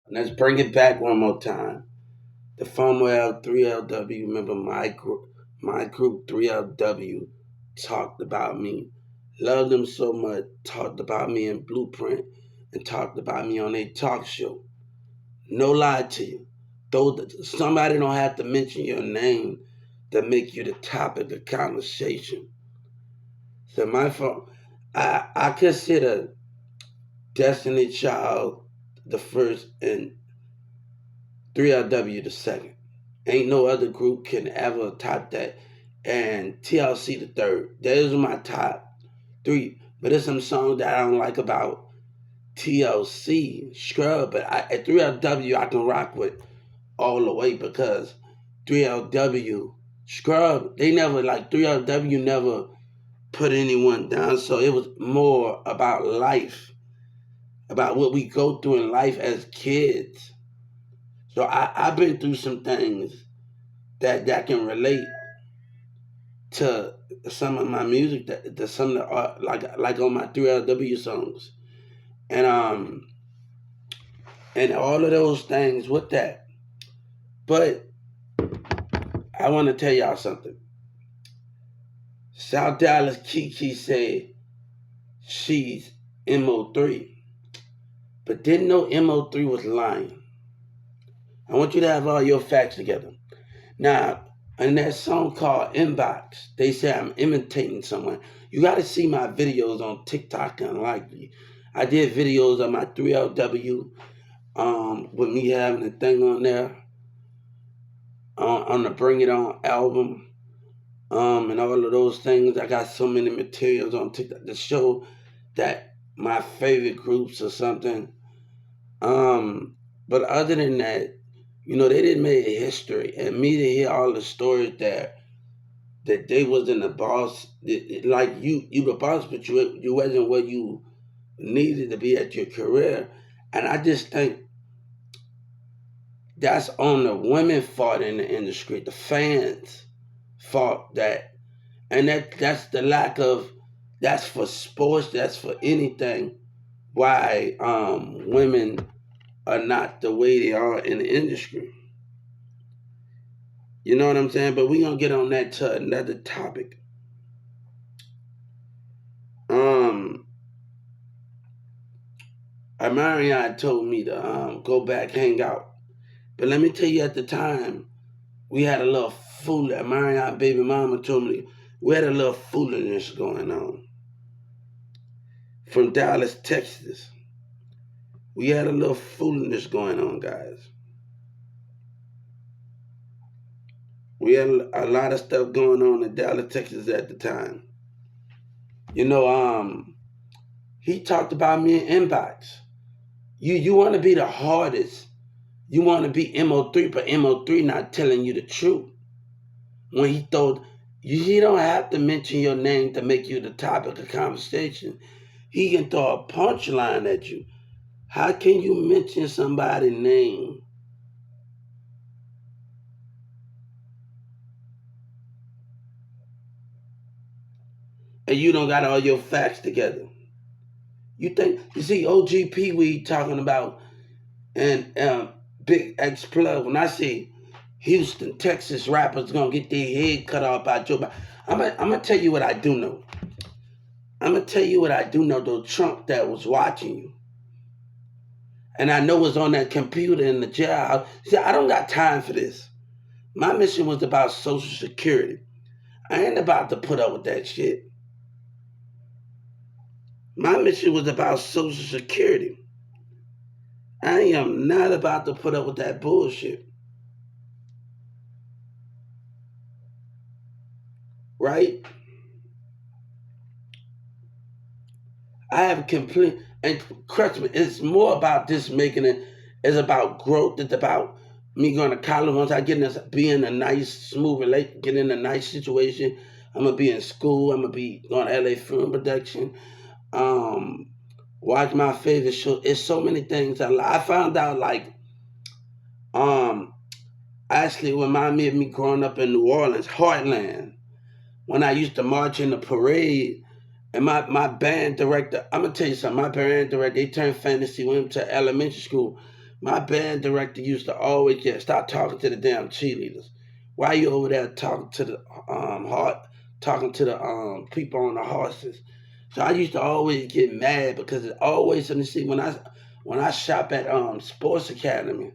Let's bring it back one more time. The former L3LW, remember my group 3LW talked about me, loved them so much, talked about me in Blueprint, and talked about me on a talk show. No lie to you. Though somebody don't have to mention your name to make you the topic of conversation. So my phone, I consider Destiny Child the first and 3LW the second. Ain't no other group can ever top that. And TLC the third. Those are my top three. But there's some songs that I don't like about TLC, Scrub, but at 3LW I can rock with all the way because 3LW, Scrub, they never, like 3LW never put anyone down. So it was more about life, about what we go through in life as kids. So I've been through some things that can relate to some of my music, that some of the art, like on my 3LW songs. And and all of those things with that. But I want to tell y'all something. South Dallas Kiki said she's MO3, but didn't know MO3 was lying. I want you to have all your facts together. Now, in that song called Inbox, they say I'm imitating someone. You got to see my videos on TikTok and Likely. I did videos of my 3LW with me having a thing on there on the Bring It On album and all of those things. I got so many materials on TikTok to show that my favorite groups or something. But other than that, they didn't make a history. And me to hear all the stories that they wasn't the boss, like you the boss, but you wasn't where you needed to be at your career. And I just think that's on the women fault in the industry, the fans fault that, and that's the lack of, that's for sports, that's for anything, why women are not the way they are in the industry. You know what I'm saying? But we gonna get on that to another topic. Um, Amarion told me to go back hang out, but let me tell you, at the time we had a little fool. Amarion baby mama told me we had a little foolishness going on from Dallas, Texas. We had a little foolishness going on, guys. We had a lot of stuff going on in Dallas, Texas at the time. You know, he talked about me in Inbox. You want to be the hardest. You want to be MO3, but MO3 not telling you the truth. When he told you, he don't have to mention your name to make you the topic of conversation. He can throw a punchline at you. How can you mention somebody's name and you don't got all your facts together? You see OGP we talking about, and Big X Plug. When I say Houston, Texas rappers gonna get their head cut off by Joe Biden, I'm gonna tell you what I do know. I'm gonna tell you what I do know. Though Trump that was watching you, and I know was on that computer in the jail. See, I don't got time for this. My mission was about Social Security. I ain't about to put up with that shit. My mission was about Social Security. I am not about to put up with that bullshit. Right? I have complete, and trust me, it's more about this making it. It's about growth. It's about me going to college. Once I get in this, be in a nice, smooth relate, get in a nice situation. I'm gonna be in school. I'm gonna be going to LA film production. Um, Watch my favorite show. It's so many things. I found out like um actually remind me of me growing up in New Orleans, Heartland, when I used to march in the parade. And my band director, I'm gonna tell you something. My band director, they turned fantasy, went to elementary school. My band director used to always stop talking to the damn cheerleaders. Why you over there talking to the talking to the people on the horses? So I used to always get mad because it always, let me see, when I shop at Sports Academy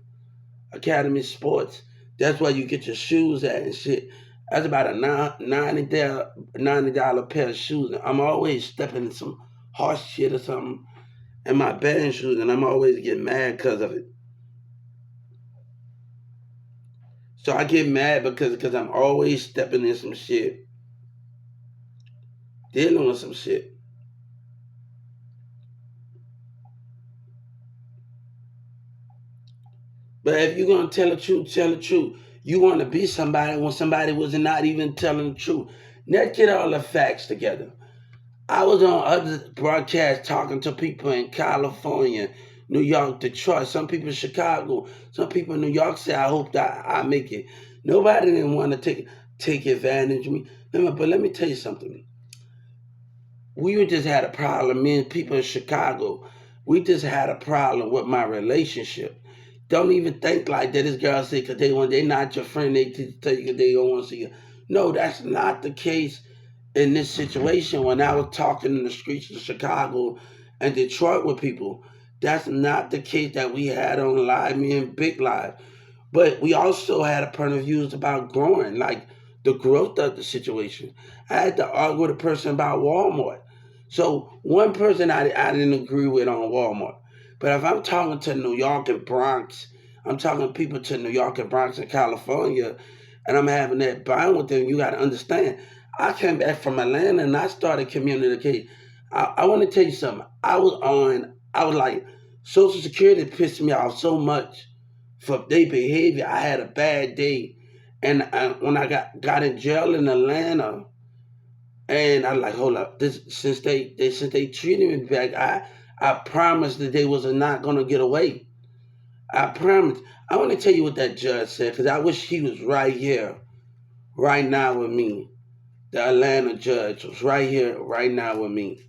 Sports, that's where you get your shoes at and shit. That's about a $90 pair of shoes. I'm always stepping in some horse shit or something in my band shoes, and I'm always getting mad because of it. So I get mad because I'm always stepping in some shit, dealing with some shit. But if you're gonna tell the truth, tell the truth. You want to be somebody when somebody was not even telling the truth. Let's get all the facts together. I was on other broadcasts talking to people in California, New York, Detroit, some people in Chicago, some people in New York say, I hope that I make it. Nobody didn't want to take advantage of me. But let me tell you something. We just had a problem, me and people in Chicago. We just had a problem with my relationship. Don't even think like that. This girl said, because they not your friend, they tell you because they don't want to see you. No, that's not the case in this situation. When I was talking in the streets of Chicago and Detroit with people, that's not the case that we had on Live, me and Big Live. But we also had a point of views about growing, like the growth of the situation. I had to argue with a person about Walmart. So one person I didn't agree with on Walmart. But if I'm talking to New York and Bronx, I'm talking to people to New York and Bronx and California, and I'm having that bond with them, you got to understand. I came back from Atlanta and I started communicating. I want to tell you something. I was like, Social Security pissed me off so much for their behavior. I had a bad day, and when I got in jail in Atlanta, and I was like, hold up, this since they treated me back, I promised that they was not gonna get away. I promised. I want to tell you what that judge said because I wish he was right here, right now with me. The Atlanta judge was right here, right now with me,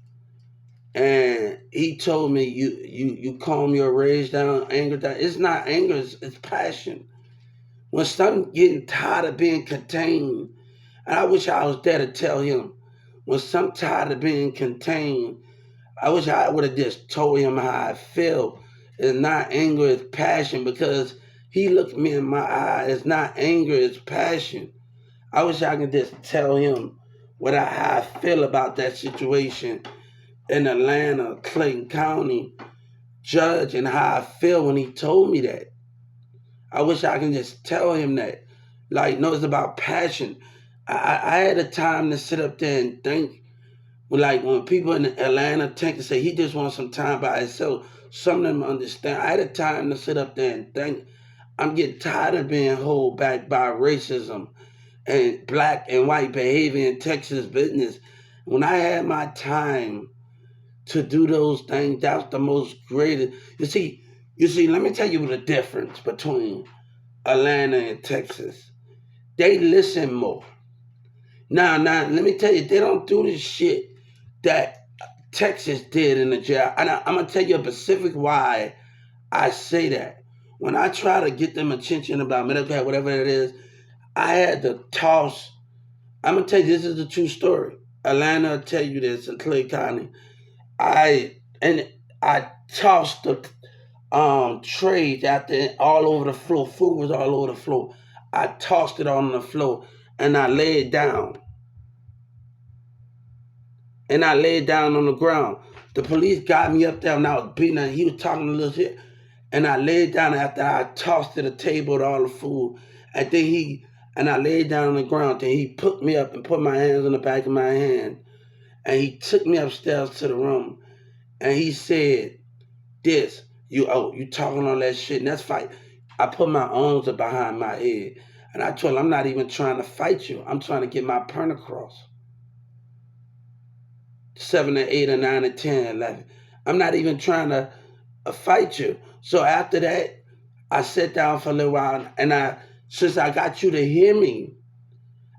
and he told me, you calm your rage down, anger down. It's not anger, it's passion. When something getting tired of being contained, and I wish I was there to tell him, when some tired of being contained, I wish I would have just told him how I feel. It's not anger, it's passion, because he looked me in my eye. It's not anger, it's passion. I wish I could just tell him how I feel about that situation in Atlanta, Clayton County, judge, and how I feel when he told me that. I wish I can just tell him that. Like, no, it's about passion. I had a time to sit up there and think. Like when people in Atlanta think to say he just wants some time by himself, some of them understand. I had a time to sit up there and think. I'm getting tired of being held back by racism and black and white behavior in Texas business. When I had my time to do those things, that's the most greatest. You see, let me tell you the difference between Atlanta and Texas. They listen more. Now, let me tell you, they don't do this shit that Texas did in the jail. And I'm gonna tell you a specific why I say that. When I try to get them attention about medical care, whatever it is, I had to toss. I'm gonna tell you, this is a true story. Atlanta will tell you this in Clay County. I tossed the trays out there all over the floor. Food was all over the floor. I tossed it on the floor and I laid down. And I laid down on the ground. The police got me up there and I was beating him. He was talking a little shit. And I laid down after I tossed to the table with all the food. And I laid down on the ground. Then he put me up and put my hands on the back of my hand. And he took me upstairs to the room. And he said, you talking all that shit, and that's fight. I put my arms up behind my head. And I told him, I'm not even trying to fight you. I'm trying to get my point across. 7 or 8 or 9 or 10, 11. I'm not even trying to fight you. So after that, I sat down for a little while, and since I got you to hear me,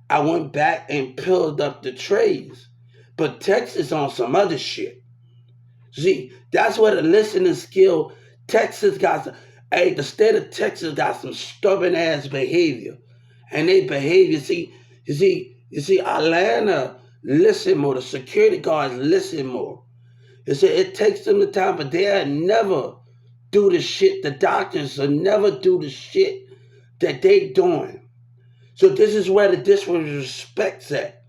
I went back and peeled up the trays. But Texas on some other shit. See, that's where the listening skill, Texas got, Hey, the state of Texas got some stubborn ass behavior, and they behavior. You see, Atlanta listen more. The security guards listen more. You see, it takes them the time, but they'll never do the shit. The doctors will never do the shit that they doing. So this is where the disrespect's at.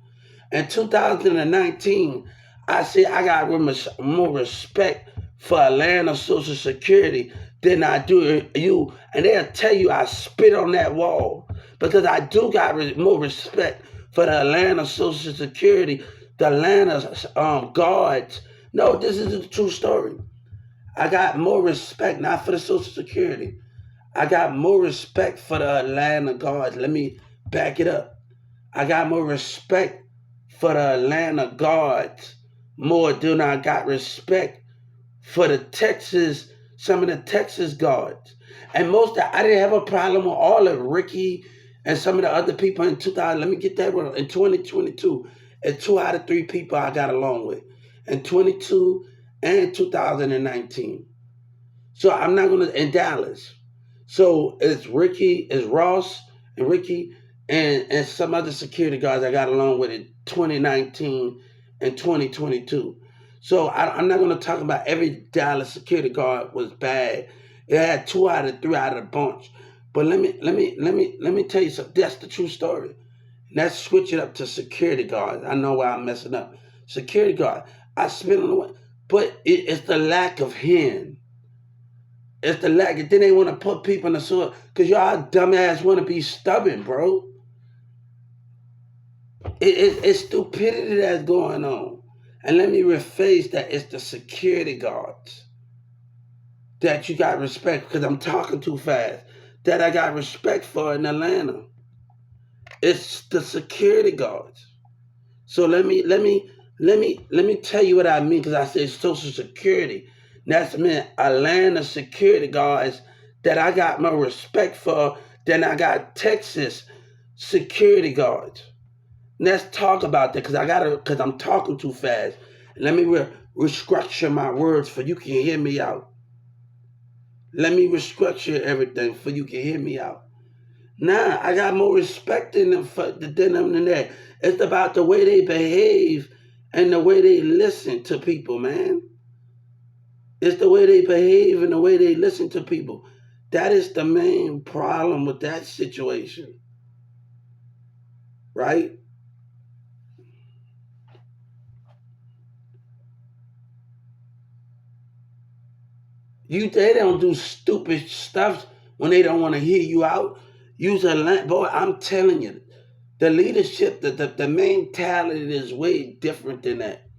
In 2019, I said I got more respect for Atlanta Social Security than I do you. And they'll tell you I spit on that wall because I do got more respect for the Atlanta Social Security, the Atlanta guards. No, this is a true story. I got more respect, not for the Social Security. I got more respect for the Atlanta guards. Let me back it up. I got more respect for the Atlanta guards more than I got respect for the Texas, some of the Texas guards. And I didn't have a problem with all of Ricky and some of the other people in 2000. Let me get that right. In 2022, and 2 out of 3 people I got along with. In 22 and 2019. So I'm not gonna in Dallas. So it's Ross and Ricky and some other security guards I got along with in 2019 and 2022. So I'm not gonna talk about every Dallas security guard was bad. It had 2 out of 3 out of the bunch. But let me tell you something. That's the true story. Let's switch it up to security guards. I know why I'm messing up. Security guard. I spit on the way, but it's the lack of hearing. It's the lack. And then they want to put people in the sewer because y'all dumbass want to be stubborn, bro. It's stupidity that's going on. And let me rephrase that. It's the security guards that you got respect because I'm talking too fast. That I got respect for in Atlanta. It's the security guards. So let me tell you what I mean because I said Social Security. That's meant Atlanta security guards that I got more respect for than I got Texas security guards. Let's talk about that because I'm talking too fast. Let me restructure my words so you can hear me out. Let me restructure everything so you can hear me out. Nah, I got more respect in them than that. It's about the way they behave and the way they listen to people, man. It's the way they behave and the way they listen to people. That is the main problem with that situation, right? They don't do stupid stuff when they don't want to hear you out. Use a line, boy. I'm telling you, the leadership, the mentality is way different than that.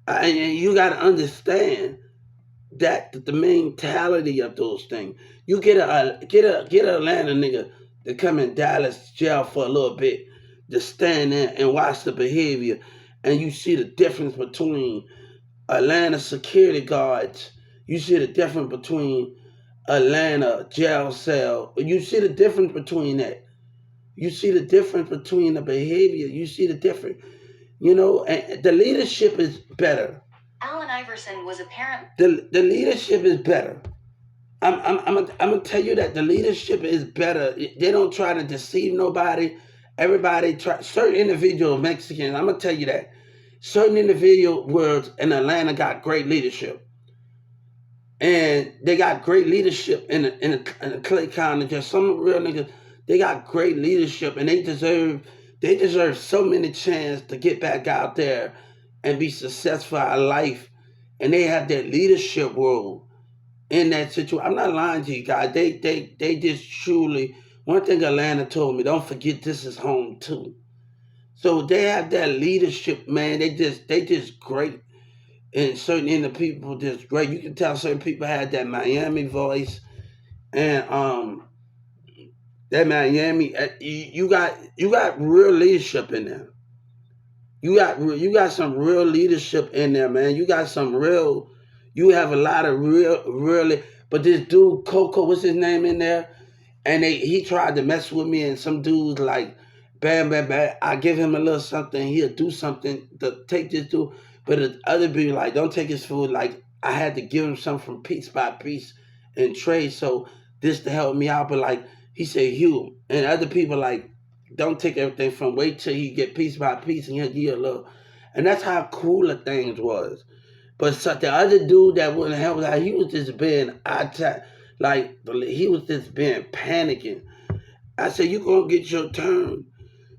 And you got to understand that the mentality of those things. You get a Atlanta nigga to come in Dallas jail for a little bit, to stand there and watch the behavior, and you see the difference between Atlanta security guards. You see the difference between Atlanta jail cell. You see the difference between that. You see the difference between the behavior. You see the difference. And the leadership is better. Allen Iverson was apparent. The leadership is better. I'm gonna tell you that the leadership is better. They don't try to deceive nobody. Everybody try. Certain individual Mexicans. I'm gonna tell you that certain individual words in Atlanta got great leadership, and they got great leadership in the Clay County. Just some real niggas. They got great leadership, and they deserve so many chances to get back out there and be successful in life, and they have that leadership role in that situation. I'm not lying to you guys. They just truly. One thing Atlanta told me: don't forget this is home too. So they have that leadership, man. They just great, and certain in the people just great. You can tell certain people had that Miami voice, and that Miami. You got real leadership in there. You got some real leadership in there, man. You got some real. You have a lot of really. But this dude Coco, what's his name in there? And he tried to mess with me, and some dudes like, bam, bam, bam. I give him a little something, he'll do something to take this dude. But the other people like, don't take his food. Like I had to give him something from piece by piece and trade. So this to help me out. But like he said, Hugh and other people like, don't take everything from. Wait till you get piece by piece, and he'll give you a little. And that's how cool the things was. But so the other dude that wouldn't help, like he was just being attacked, like he was just being panicking. I said, you gonna get your turn.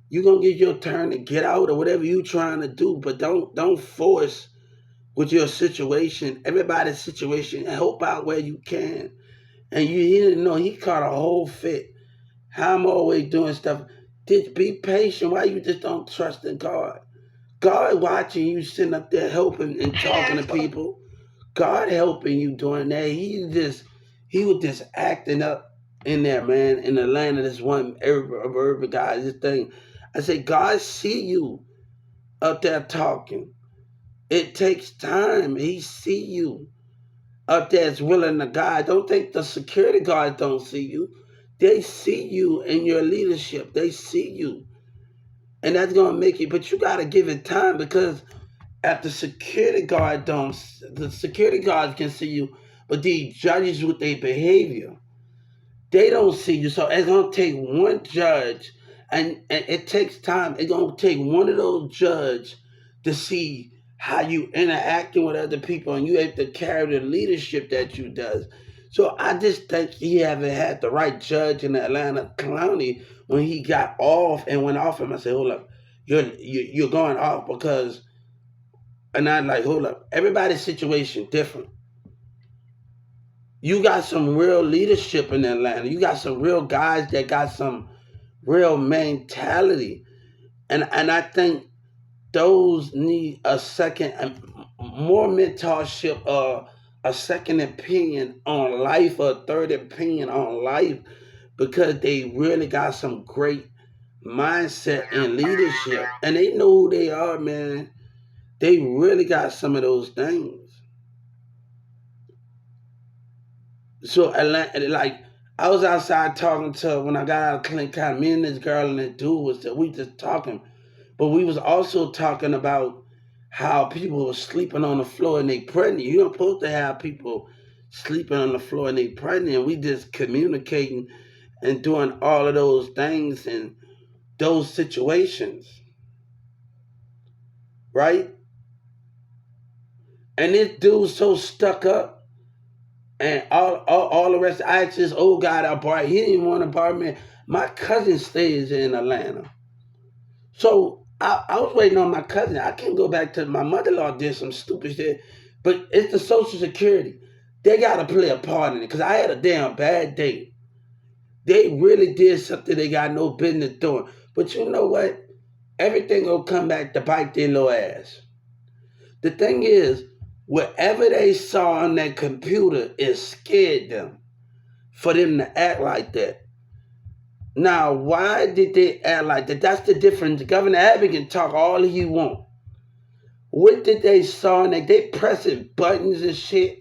You gonna get your turn to get out or whatever you trying to do, but don't force with your situation, everybody's situation, help out where you can. And he didn't know he caught a whole fit. How I'm always doing stuff. Just be patient. Why you just don't trust in God? God watching you sitting up there helping and talking to people. God helping you doing that. He was just acting up in there, man, in the land of this one urban guy, this thing. I said, God see you up there talking. It takes time. He see you up there is willing to guide. Don't think the security guards don't see you. They see you in your leadership. They see you. And that's gonna make it, but you gotta give it time because if the security guards can see you, but the judges with their behavior, they don't see you. So it's gonna take one judge, and it takes time. It's gonna take one of those judges to see how you interacting with other people, and you have to carry the leadership that you does. So I just think he haven't had the right judge in Atlanta County when he got off and went off him. I said, hold up, you're going off because, and I'm like, hold up, everybody's situation different. You got some real leadership in Atlanta. You got some real guys that got some real mentality. And I think those need a second, more mentorship or a second opinion on life or a third opinion on life because they really got some great mindset and leadership. And they know who they are, man. They really got some of those things. So like I was outside talking to when I got out of Clinton County, me and this girl and this dude we just talking, but we was also talking about how people were sleeping on the floor and they pregnant. You don't supposed to have people sleeping on the floor and they pregnant. And we just communicating and doing all of those things in those situations, right? And this dude's so stuck up. And all the rest, I asked this old guy to borrow. He didn't even want to borrow me. My cousin stays in Atlanta. So I was waiting on my cousin. I can't go back to my mother-in-law did some stupid shit. But it's the Social Security. They got to play a part in it. Because I had a damn bad day. They really did something they got no business doing. But you know what? Everything will come back to bite their little ass. The thing is, whatever they saw on that computer, it scared them for them to act like that. Now, why did they act like that? That's the difference. Governor Abbott can talk all he want. What did they saw on that? They pressing buttons and shit.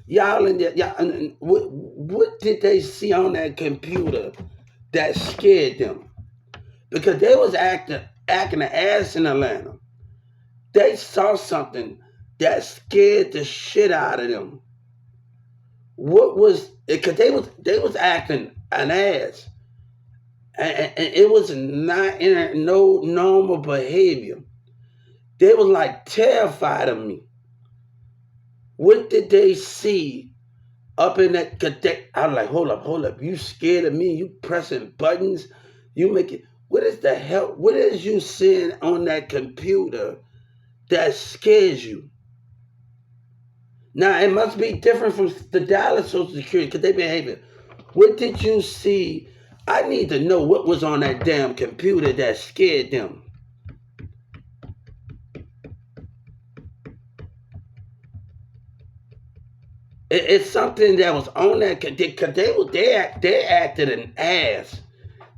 Y'all in there, what did they see on that computer that scared them? Because they was acting an ass in Atlanta. They saw something that scared the shit out of them. What was it? Because they was acting an ass, and it was not in no normal behavior. They was like terrified of me. What did they see up in that? I was like, hold up, you scared of me? You pressing buttons? You making what is the hell? What is you seeing on that computer that scares you? Now, it must be different from the Dallas Social Security because they behaving. What did you see? I need to know what was on that damn computer that scared them. It's something that was on that because they acted an ass.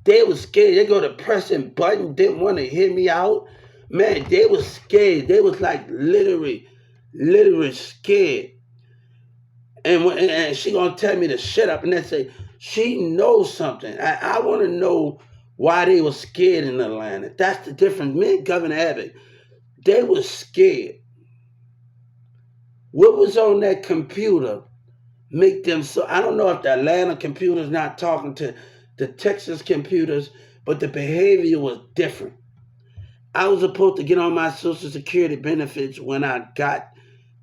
They was scared. They go to pressing button, didn't want to hear me out. Man, they was scared. They was like literally scared. And she gonna tell me to shut up, and they say she knows something. I want to know why they were scared in Atlanta. That's the difference. Me and Governor Abbott, they was scared. What was on that computer make them so. I don't know if the Atlanta computers not talking to the Texas computers, but the behavior was different. I was supposed to get on my Social Security benefits when I got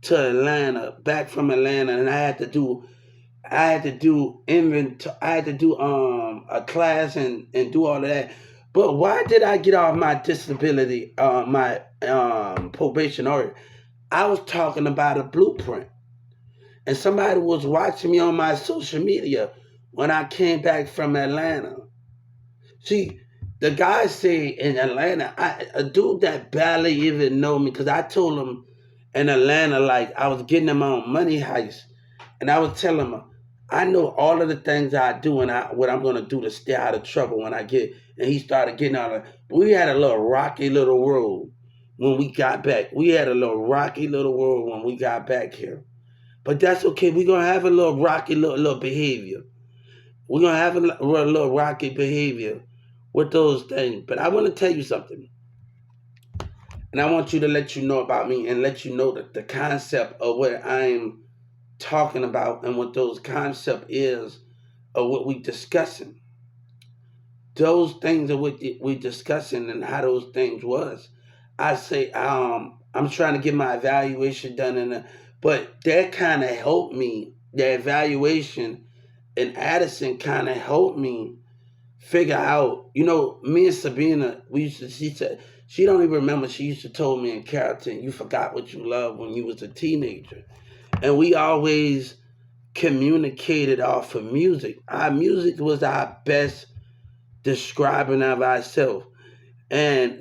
to Atlanta, back from Atlanta, and I had to do inventory. I had to do a class and do all of that. But why did I get off my disability, my probation order? I was talking about a blueprint, and somebody was watching me on my social media when I came back from Atlanta. See, the guy say in Atlanta, a dude that barely even know me, because I told him in Atlanta, like I was getting him on money heist, and I was telling him, I know all of the things I do and what I'm gonna do to stay out of trouble when I get. And he started getting out of. We had a little rocky little road when we got back. We had a little rocky little road when we got back here. But that's okay. We're gonna have a little rocky little behavior. We're gonna have a little rocky behavior with those things. But I want to tell you something, and I want you to let you know about me and let you know that the concept of what I'm talking about and what those concept is of what we discussing. Those things are what we discussing and how those things was. I say I'm trying to get my evaluation done but that kind of helped me. The evaluation and Addison kind of helped me figure out. Me and Sabina, we used to. She said she don't even remember. She used to told me in Carrollton, you forgot what you loved when you was a teenager, and we always communicated off of music. Our music was our best describing of ourselves. And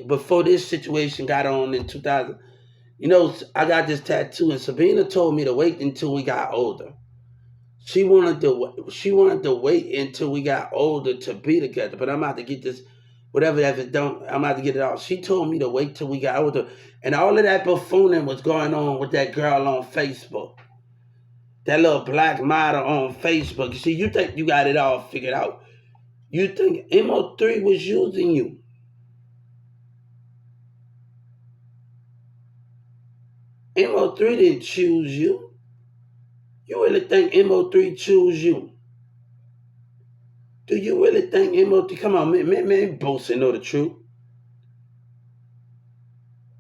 before this situation got on in 2000. I got this tattoo, and Sabina told me to wait until we got older. She wanted to wait until we got older to be together. But I'm about to get this, whatever. If it don't, I'm about to get it off. She told me to wait till we got older, and all of that buffooning was going on with that girl on Facebook, that little black model on Facebook. See, you think you got it all figured out? You think MO3 was using you? MO3 didn't choose you. You really think MO3 chose you? Do you really think MO3? Come on, man, both say know the truth.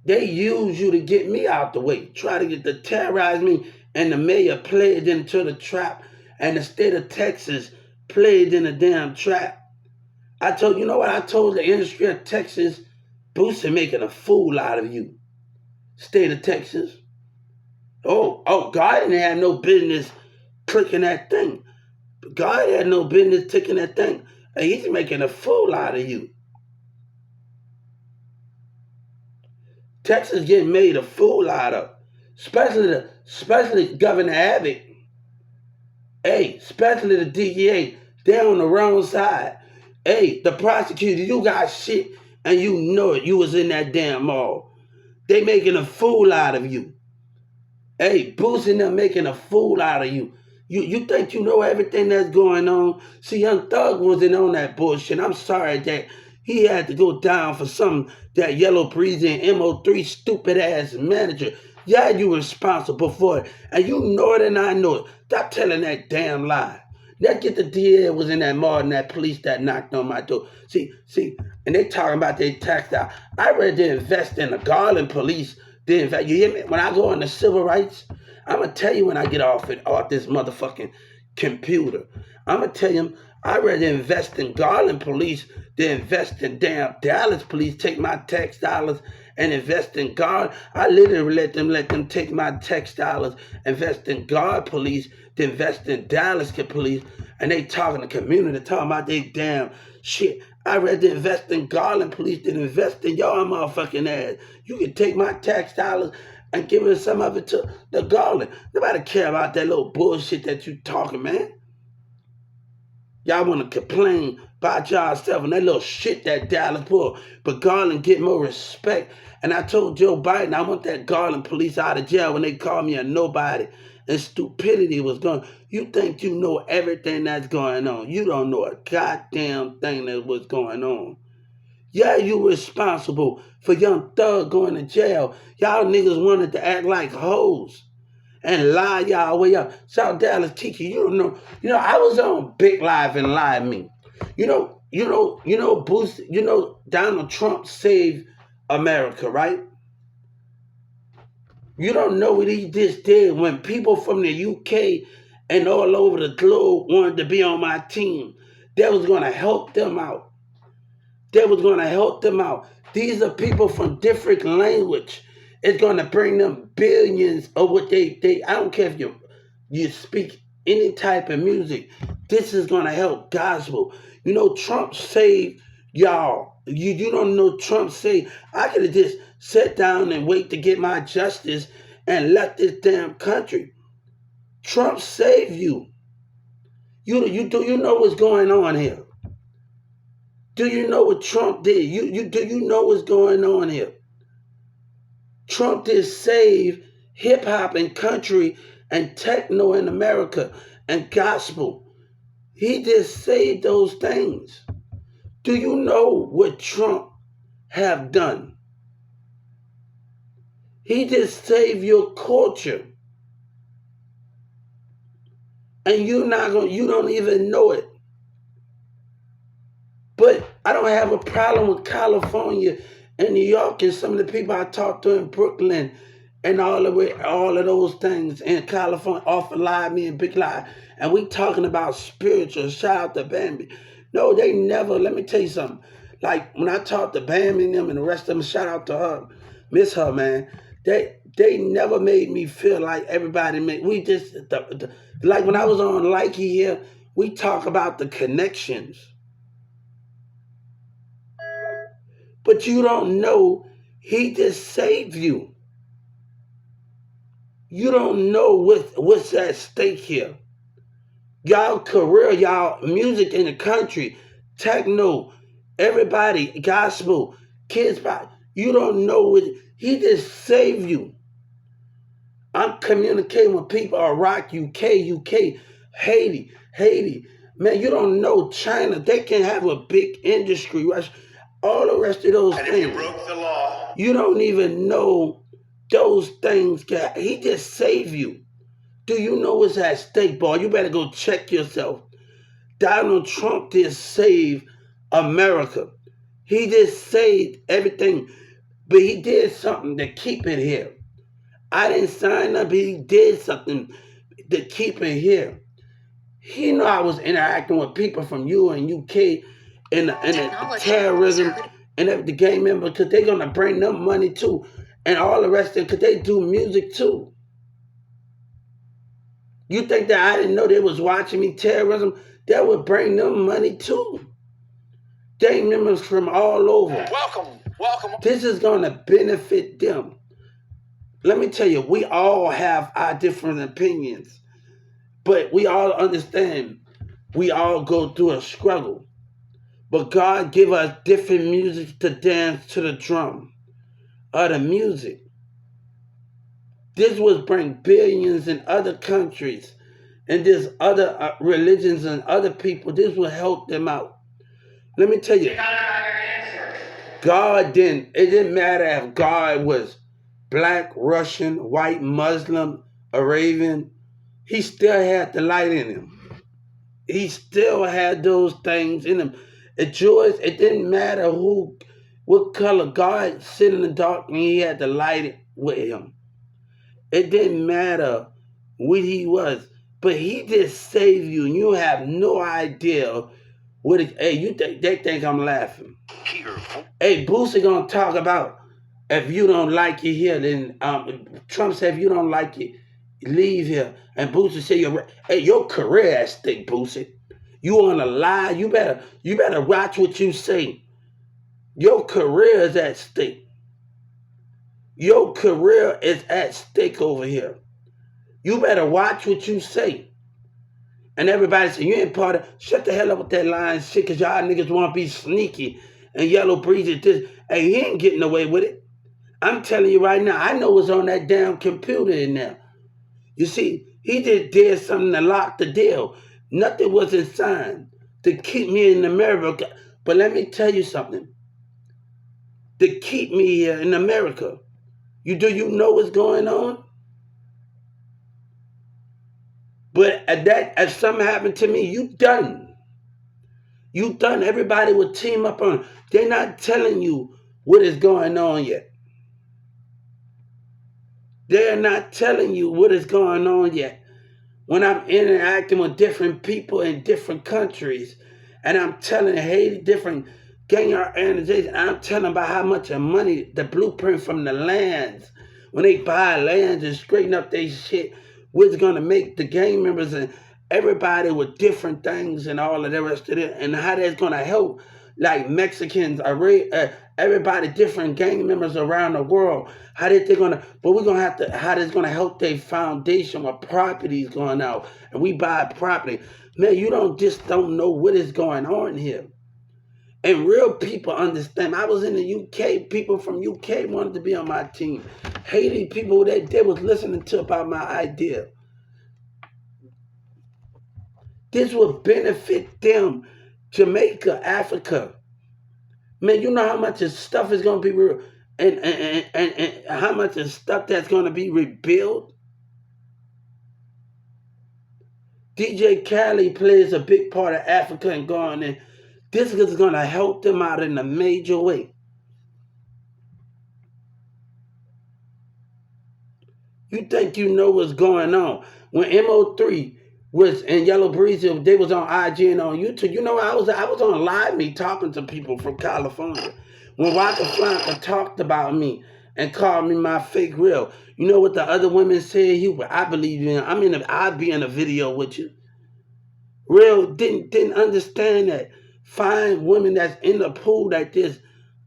They use you to get me out the way, try to get to terrorize me, and the mayor played into the trap, and the state of Texas played in the damn trap. You know what I told the industry of Texas? Boosie making a fool out of you. State of Texas. God didn't have no business clicking that thing. God had no business taking that thing. And he's making a fool out of you. Texas getting made a fool out of. Especially Governor Abbott. Hey, especially the DEA. They're on the wrong side. Hey, the prosecutor, you got shit and you know it. You was in that damn mall. They making a fool out of you. Hey, boosting them making a fool out of you. You think you know everything that's going on? See, Young Thug wasn't on that bullshit. I'm sorry that he had to go down for that Yellow Breezy and MO3 stupid ass manager. Yeah, you responsible for it. And you know it and I know it. Stop telling that damn lie. Let's get the DA was in that mall and that police that knocked on my door. See, and they talking about their tax out. I rather invest in the Garland police than invest. You hear me? When I go on the civil rights, I'm gonna tell you when I get off this motherfucking computer. I'm gonna tell you I'd rather invest in Garland police than invest in damn Dallas police. Take my tax dollars and invest in Guard. I literally let them take my tax dollars, invest in Guard police, to invest in Dallas police, and they talking to community, talking about they damn shit. I'd rather invest in Garland police than invest in y'all motherfucking ass. You can take my tax dollars and give it some of it to the Garland. Nobody care about that little bullshit that you talking, man. Y'all want to complain about yourself and that little shit that Dallas pulled. But Garland get more respect. And I told Joe Biden, I want that Garland police out of jail when they call me a nobody. And stupidity was going. You think you know everything that's going on. You don't know a goddamn thing that was going on. Yeah, you responsible for Young Thug going to jail. Y'all niggas wanted to act like hoes. and lie y'all way up. South Dallas Kiki, you don't know. I was on Big Live and Lie Me. Boost, Donald Trump saved America, right? You don't know what he just did when people from the UK and all over the globe wanted to be on my team. That was going to help them out. These are people from different language. It's going to bring them billions of what they I don't care if you speak any type of music. This is going to help gospel. Trump saved y'all. You don't know Trump saved. I could have just sat down and wait to get my justice and left this damn country. Trump saved you. Do you know what's going on here? Do you know what Trump did? Do you know what's going on here? Trump did save hip hop and country and techno in America and gospel. He just saved those things. Do you know what Trump have done? He just saved your culture. And you don't even know it. But I don't have a problem with California and New York and some of the people I talked to in Brooklyn and all of those things in California, off of Live Me and Big Live. And we talking about spiritual. Shout out to Bambi. No, they never, let me tell you something. Like when I talked to Bambi and them and the rest of them, shout out to her, miss her, man. They never made me feel like everybody we just, like when I was on Likey here, we talk about the connections. But you don't know he just saved you. You don't know what's at stake here. Y'all career, y'all music in the country, techno, everybody, gospel, kids, you don't know what, he just saved you. I'm communicating with people Iraq, UK, Haiti. Man, you don't know China. They can have a big industry. All the rest of those things. If you broke the law. You don't even know those things. He just saved you. Do you know what's at stake, boy? You better go check yourself. Donald Trump just saved America. He just saved everything. But he did something to keep it here. I didn't sign up. He did something to keep it here. He knew I was interacting with people from UK and the terrorism and the gang members because they're going to bring them money too. And all the rest of it because they do music too. You think that I didn't know they was watching me terrorism? That would bring them money too. Gang members from all over. Welcome. This is going to benefit them. Let me tell you, we all have our different opinions. But we all understand we all go through a struggle. But God give us different music to dance to the drum of the music. This will bring billions in other countries and there's other religions and other people. This will help them out. Let me tell you, it didn't matter if God was black, Russian, white, Muslim, Arabian. He still had the light in him. He still had those things in him. It didn't matter what color. God sit in the dark and he had the light with him. It didn't matter what he was. But he just saved you and you have no idea what it, hey, they think I'm laughing. Hey, Boosie gonna talk about if you don't like it here, then Trump said if you don't like it, leave here. And Boosie said, your career at stake, Boosie. You wanna lie? You better watch what you say. Your career is at stake. Your career is at stake over here. You better watch what you say. And everybody say, you ain't part of, shut the hell up with that lying shit, cause y'all niggas wanna be sneaky and yellow breezy this. Hey, he ain't getting away with it. I'm telling you right now, I know what's on that damn computer in there. You see, he just did something to lock the deal. Nothing wasn't signed to keep me in America. But let me tell you something. To keep me here in America. Do you know what's going on? But at that, if something happened to me, you done. You done. Everybody would team up on. They're not telling you what is going on yet. They're not telling you what is going on yet. When I'm interacting with different people in different countries, and I'm telling Haiti different gang organizations, I'm telling about how much of money the blueprint from the lands, when they buy lands and straighten up their shit, what's gonna make the gang members and everybody with different things and all of the rest of it, and how that's gonna help like Mexicans, everybody, different gang members around the world. How they gonna? But we're gonna have to. How that's gonna help their foundation with properties going out, and we buy property. Man, you don't know what is going on here. And real people understand. I was in the UK. People from UK wanted to be on my team. Haiti people that they was listening to about my idea. This will benefit them. Jamaica, Africa. Man, you know how much of stuff is going to be and how much of stuff that's going to be rebuilt. DJ Khaled plays a big part of Africa and going in. This is going to help them out in a major way. You think you know what's going on. When MO3 was in Yellow Breeze, they was on IG and on YouTube. You know, I was on Live Me talking to people from California. When Waka Flocka talked about me and called me my fake real, you know what the other women said? I believe in. I'd be in a video with you. Real didn't understand that. Find women that's in the pool like this,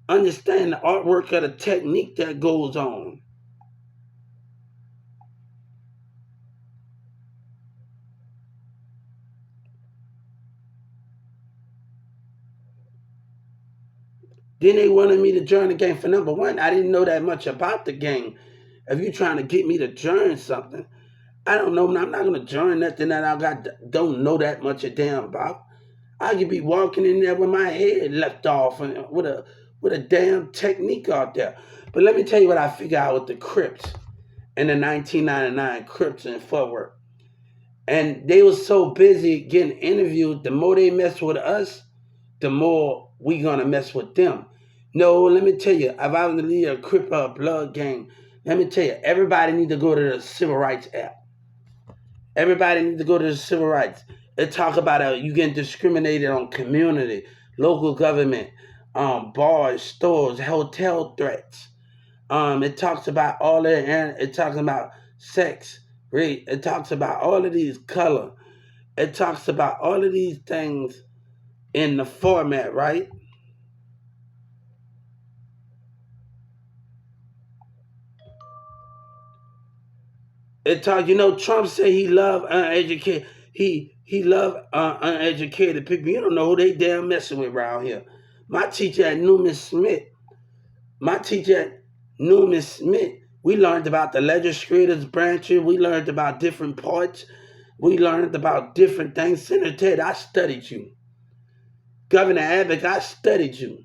understand the artwork of the technique that goes on. Then they wanted me to join the gang. For number one, I didn't know that much about the gang. If you trying to get me to join something, I don't know. I'm not gonna join nothing that don't know that much a damn about. I could be walking in there with my head left off and with a damn technique out there. But let me tell you what I figured out with the Crips and the 1999 Crips in Fort Worth. And they was so busy getting interviewed. The more they mess with us, the more we gonna mess with them. No, let me tell you, if I was to lead a Crip or a blood gang, let me tell you, everybody need to go to the Civil Rights app. Everybody needs to go to the civil rights. It talk about you getting discriminated on community, local government, bars, stores, hotel threats. It talks about all that, and it talks about sex, race. It talks about all of these color. It talks about all of these things in the format, right? It talks. You know, Trump said he loved uneducated. He loved uneducated people. You don't know who they damn messing with around here. My teacher at Newman Smith. My teacher at Newman Smith. We learned about the legislators branches. We learned about different parts. We learned about different things. Senator Ted, I studied you. Governor Abbott, I studied you.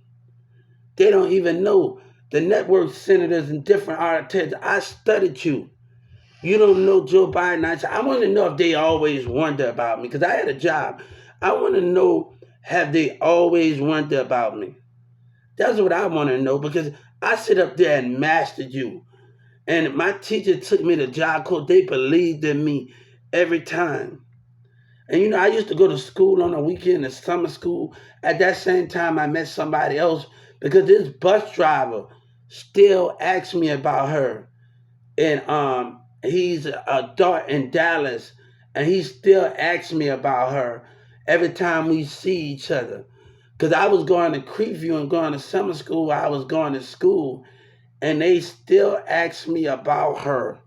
They don't even know the network senators and different architects. I studied you. You don't know Joe Biden. I want to know if they always wonder about me because I had a job. I want to know, have they always wonder about me? That's what I want to know because I sit up there and mastered you. And my teacher took me to job coach. They believed in me every time. And you know, I used to go to school on the weekend, the summer school. At that same time, I met somebody else because this bus driver still asks me about her. And he's a adult in Dallas, and he still asks me about her every time we see each other. Because I was going to Creekview and going to summer school, I was going to school, and they still ask me about her.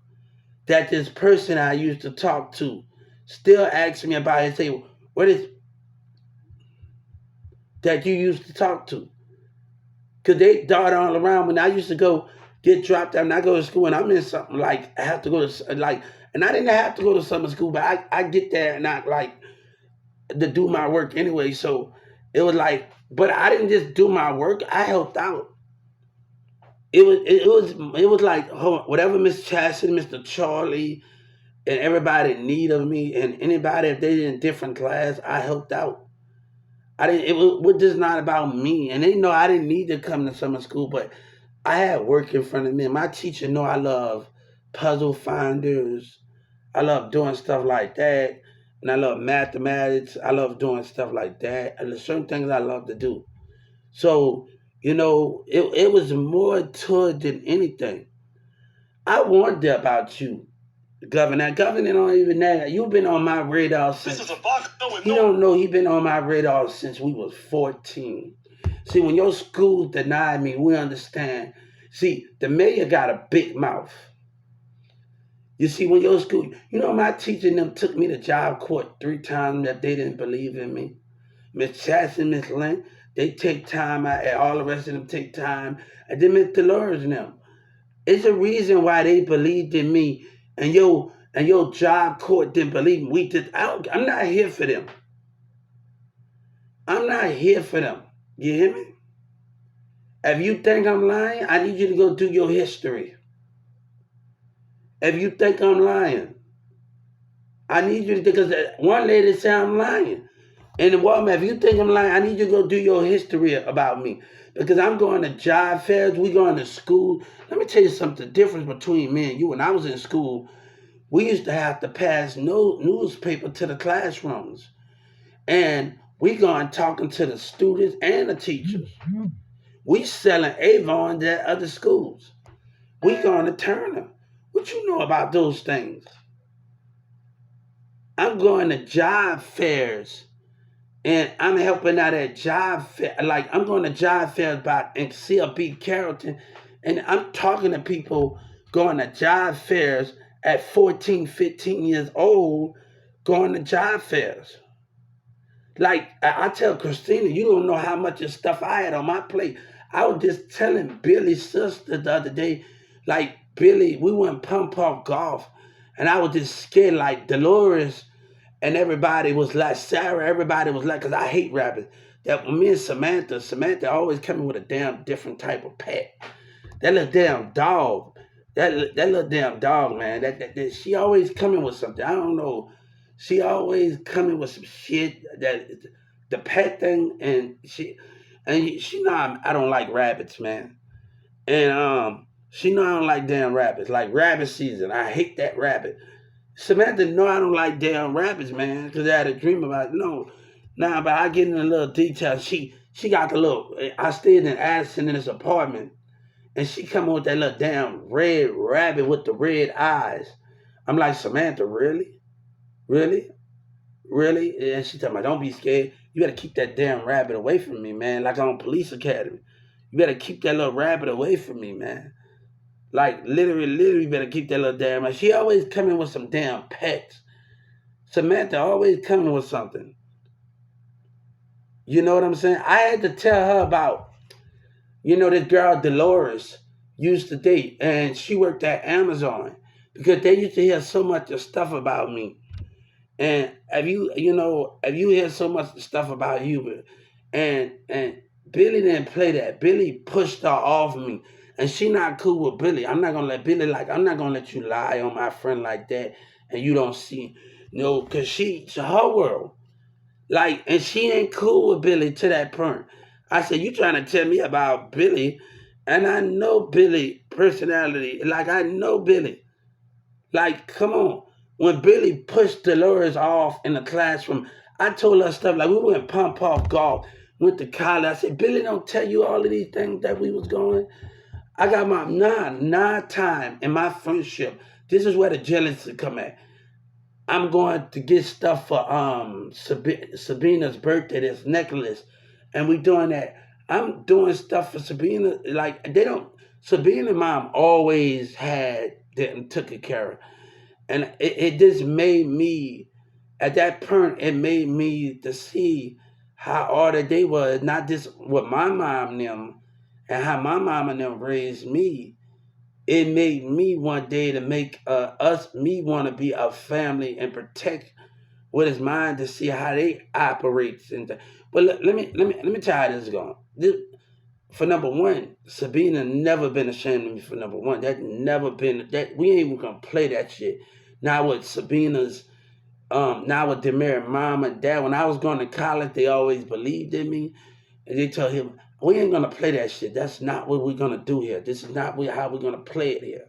That this person I used to talk to still asks me about it and say, what is that you used to talk to? Because they dart all around when I used to go get dropped out and I go to school and I'm in something like I have to go to like, and I didn't have to go to summer school, but I get there and I like to do my work anyway. So it was like, but I didn't just do my work. I helped out. It was like whatever Miss Chastity, Mr. Charlie, and everybody in need of me, and anybody if they in different class, I helped out. I didn't. It was just not about me, and they know I didn't need to come to summer school, but I had work in front of me. My teacher know I love puzzle finders. I love doing stuff like that, and I love mathematics. I love doing stuff like that, and there's certain things I love to do. So it was more to it than anything. I wonder about you, Governor. Governor don't even know. You've been on my radar since. This is a box. You don't know he been on my radar since we was 14. See, when your school denied me, we understand. See, the mayor got a big mouth. You see, when your school, my teacher and them took me to job court 3 times that they didn't believe in me. Miss Chasson, Miss Lynn, they take time out, and all the rest of them take time. And then Miss Dolores and them. It's a reason why they believed in me, and your job court didn't believe me. I'm not here for them. I'm not here for them. You hear me? If you think I'm lying, I need you to go do your history. If you think I'm lying, I need you to, because one lady said I'm lying. And the woman, if you think I'm lying, I need you to go do your history about me. Because I'm going to job fairs, we going to school. Let me tell you something, the difference between me and you. When I was in school, we used to have to pass no newspaper to the classrooms. And we going talking to the students and the teachers. We selling Avon at other schools. We going to Turner. What you know about those things? I'm going to job fairs. And I'm helping out at job fair. Like, I'm going to job fairs in CLB Carrollton. And I'm talking to people going to job fairs at 14, 15 years old, going to job fairs. Like, I tell Christina, you don't know how much of stuff I had on my plate. I was just telling Billy's sister the other day, like, Billy, we went pump off golf. And I was just scared, like, Dolores and everybody was like, Sarah, everybody was like, because I hate rabbits. That me and Samantha always coming with a damn different type of pet. That little damn dog. That little damn dog, man. That she always coming with something. I don't know. She always coming with some shit. That the pet thing, and she know I don't like rabbits, man. And she know I don't like damn rabbits. Like rabbit season, I hate that rabbit. Samantha know I don't like damn rabbits, man, because I had a dream about it. No, nah, but I get in a little detail. She got the little. I stayed in Addison in this apartment, and she come with that little damn red rabbit with the red eyes. I'm like, Samantha, really, really, really? And she tell me, don't be scared. You better keep that damn rabbit away from me, man. Like I'm on police academy. You better keep that little rabbit away from me, man. Like literally better keep that little damn. She always coming with some damn pets. Samantha always coming with something. You know what I'm saying? I had to tell her about, this girl Dolores used to date, and she worked at Amazon because they used to hear so much of stuff about me. And if you hear so much stuff about you, and Billy didn't play that. Billy pushed her off me. And she not cool with Billy. I'm not gonna let Billy I'm not gonna let you lie on my friend like that and you don't see cause she's her world. Like, and she ain't cool with Billy to that point. I said, you trying to tell me about Billy, and I know Billy personality. Like I know Billy. Like, come on. When Billy pushed Dolores off in the classroom, I told her stuff like we went pump off golf, went to college. I said, Billy don't tell you all of these things that we was going. I got my nine time in my friendship. This is where the jealousy come at. I'm going to get stuff for Sabina's birthday, this necklace, and we doing that. I'm doing stuff for Sabina. Like they don't. Sabina's mom always had them took care of, and it just made me. At that point, it made me to see how ordered they was, not just with my mom and them, and how my mom and them raised me. It made me one day to make me want to be a family and protect what is mine to see how they operate. But let me tell you how this is going. For number one, Sabina never been ashamed of me. For number one, that never been that we ain't even gonna play that shit. Now with Sabina's, now with Demir, mom and dad, when I was going to college, they always believed in me. And they tell him, we ain't gonna play that shit. That's not what we're gonna do here. This is not how we're gonna play it here.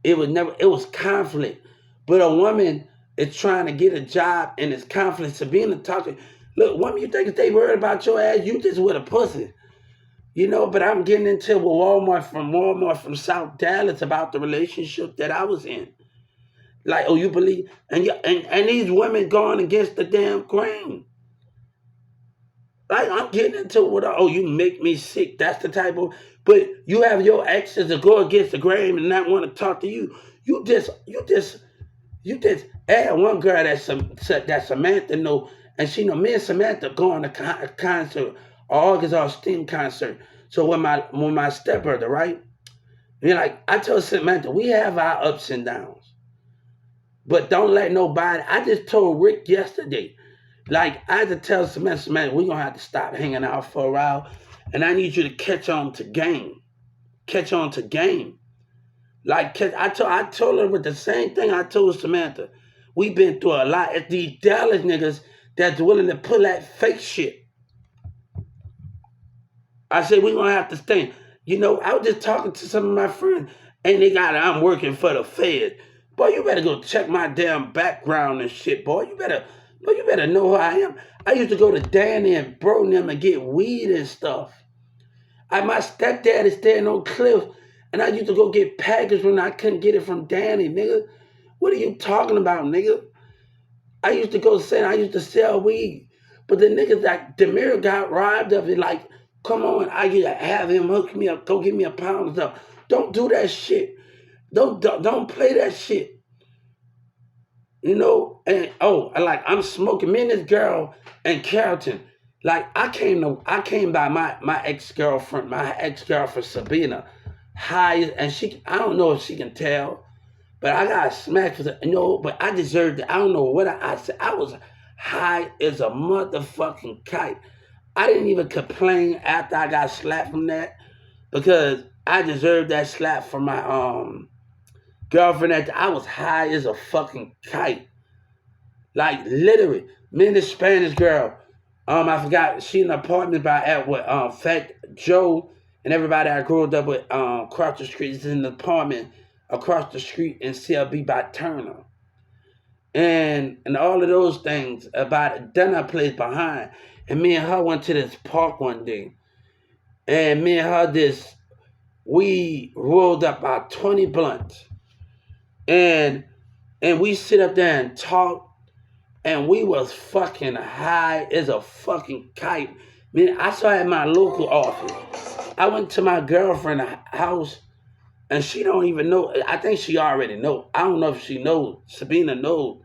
It was conflict. But a woman is trying to get a job and it's conflict. Sabina talking, look, woman, you think if they worried about your ass, you just with a pussy. But I'm getting into with Walmart from South Dallas about the relationship that I was in. Like, oh, you believe? And these women going against the damn grain. Like, I'm getting into it with, oh, you make me sick. That's the type of, but you have your exes to go against the grain and not want to talk to you. You just, add one girl that Samantha know, and she know me and Samantha going to a concert, August Austin concert. So when my stepbrother, right? You're like, I told Samantha, we have our ups and downs. But don't let nobody. I just told Rick yesterday, like I had to tell Samantha, we're gonna have to stop hanging out for a while, and I need you to catch on to game, catch on to game. Like I told her with the same thing I told Samantha. We've been through a lot. It's these Dallas niggas that's willing to pull that fake shit. I said we're gonna have to stay. I was just talking to some of my friends, and they got I'm working for the Fed. Boy, you better go check my damn background and shit, boy. You better know who I am. I used to go to Danny and Bro and them and get weed and stuff. My stepdad is staying on Cliff, and I used to go get packages when I couldn't get it from Danny, nigga. What are you talking about, nigga? I used to sell weed. But the niggas like Demir got robbed of it. Like, come on, I get to have him hook me up, go give me a pound of stuff. Don't do that shit. Don't play that shit. And I'm smoking. Me and this girl in Carrollton. Like I came by my ex-girlfriend Sabina, high, and I don't know if she can tell, but I got smacked for but I deserved it. I don't know what I said. I was high as a motherfucking kite. I didn't even complain after I got slapped from that because I deserved that slap from my girlfriend. I was high as a fucking kite. Like literally, me and this Spanish girl, I forgot she in an apartment with Fat Joe and everybody I grew up with across the street is in the apartment across the street in CLB by Turner. And all of those things about it. Then I played behind. And me and her went to this park one day. And me and her we rolled up about 20 blunts. And we sit up there and talk. And we was fucking high as a fucking kite. Man, I saw at my local office. I went to my girlfriend's house, and she don't even know. I think she already know. I don't know if she knows. Sabina knows.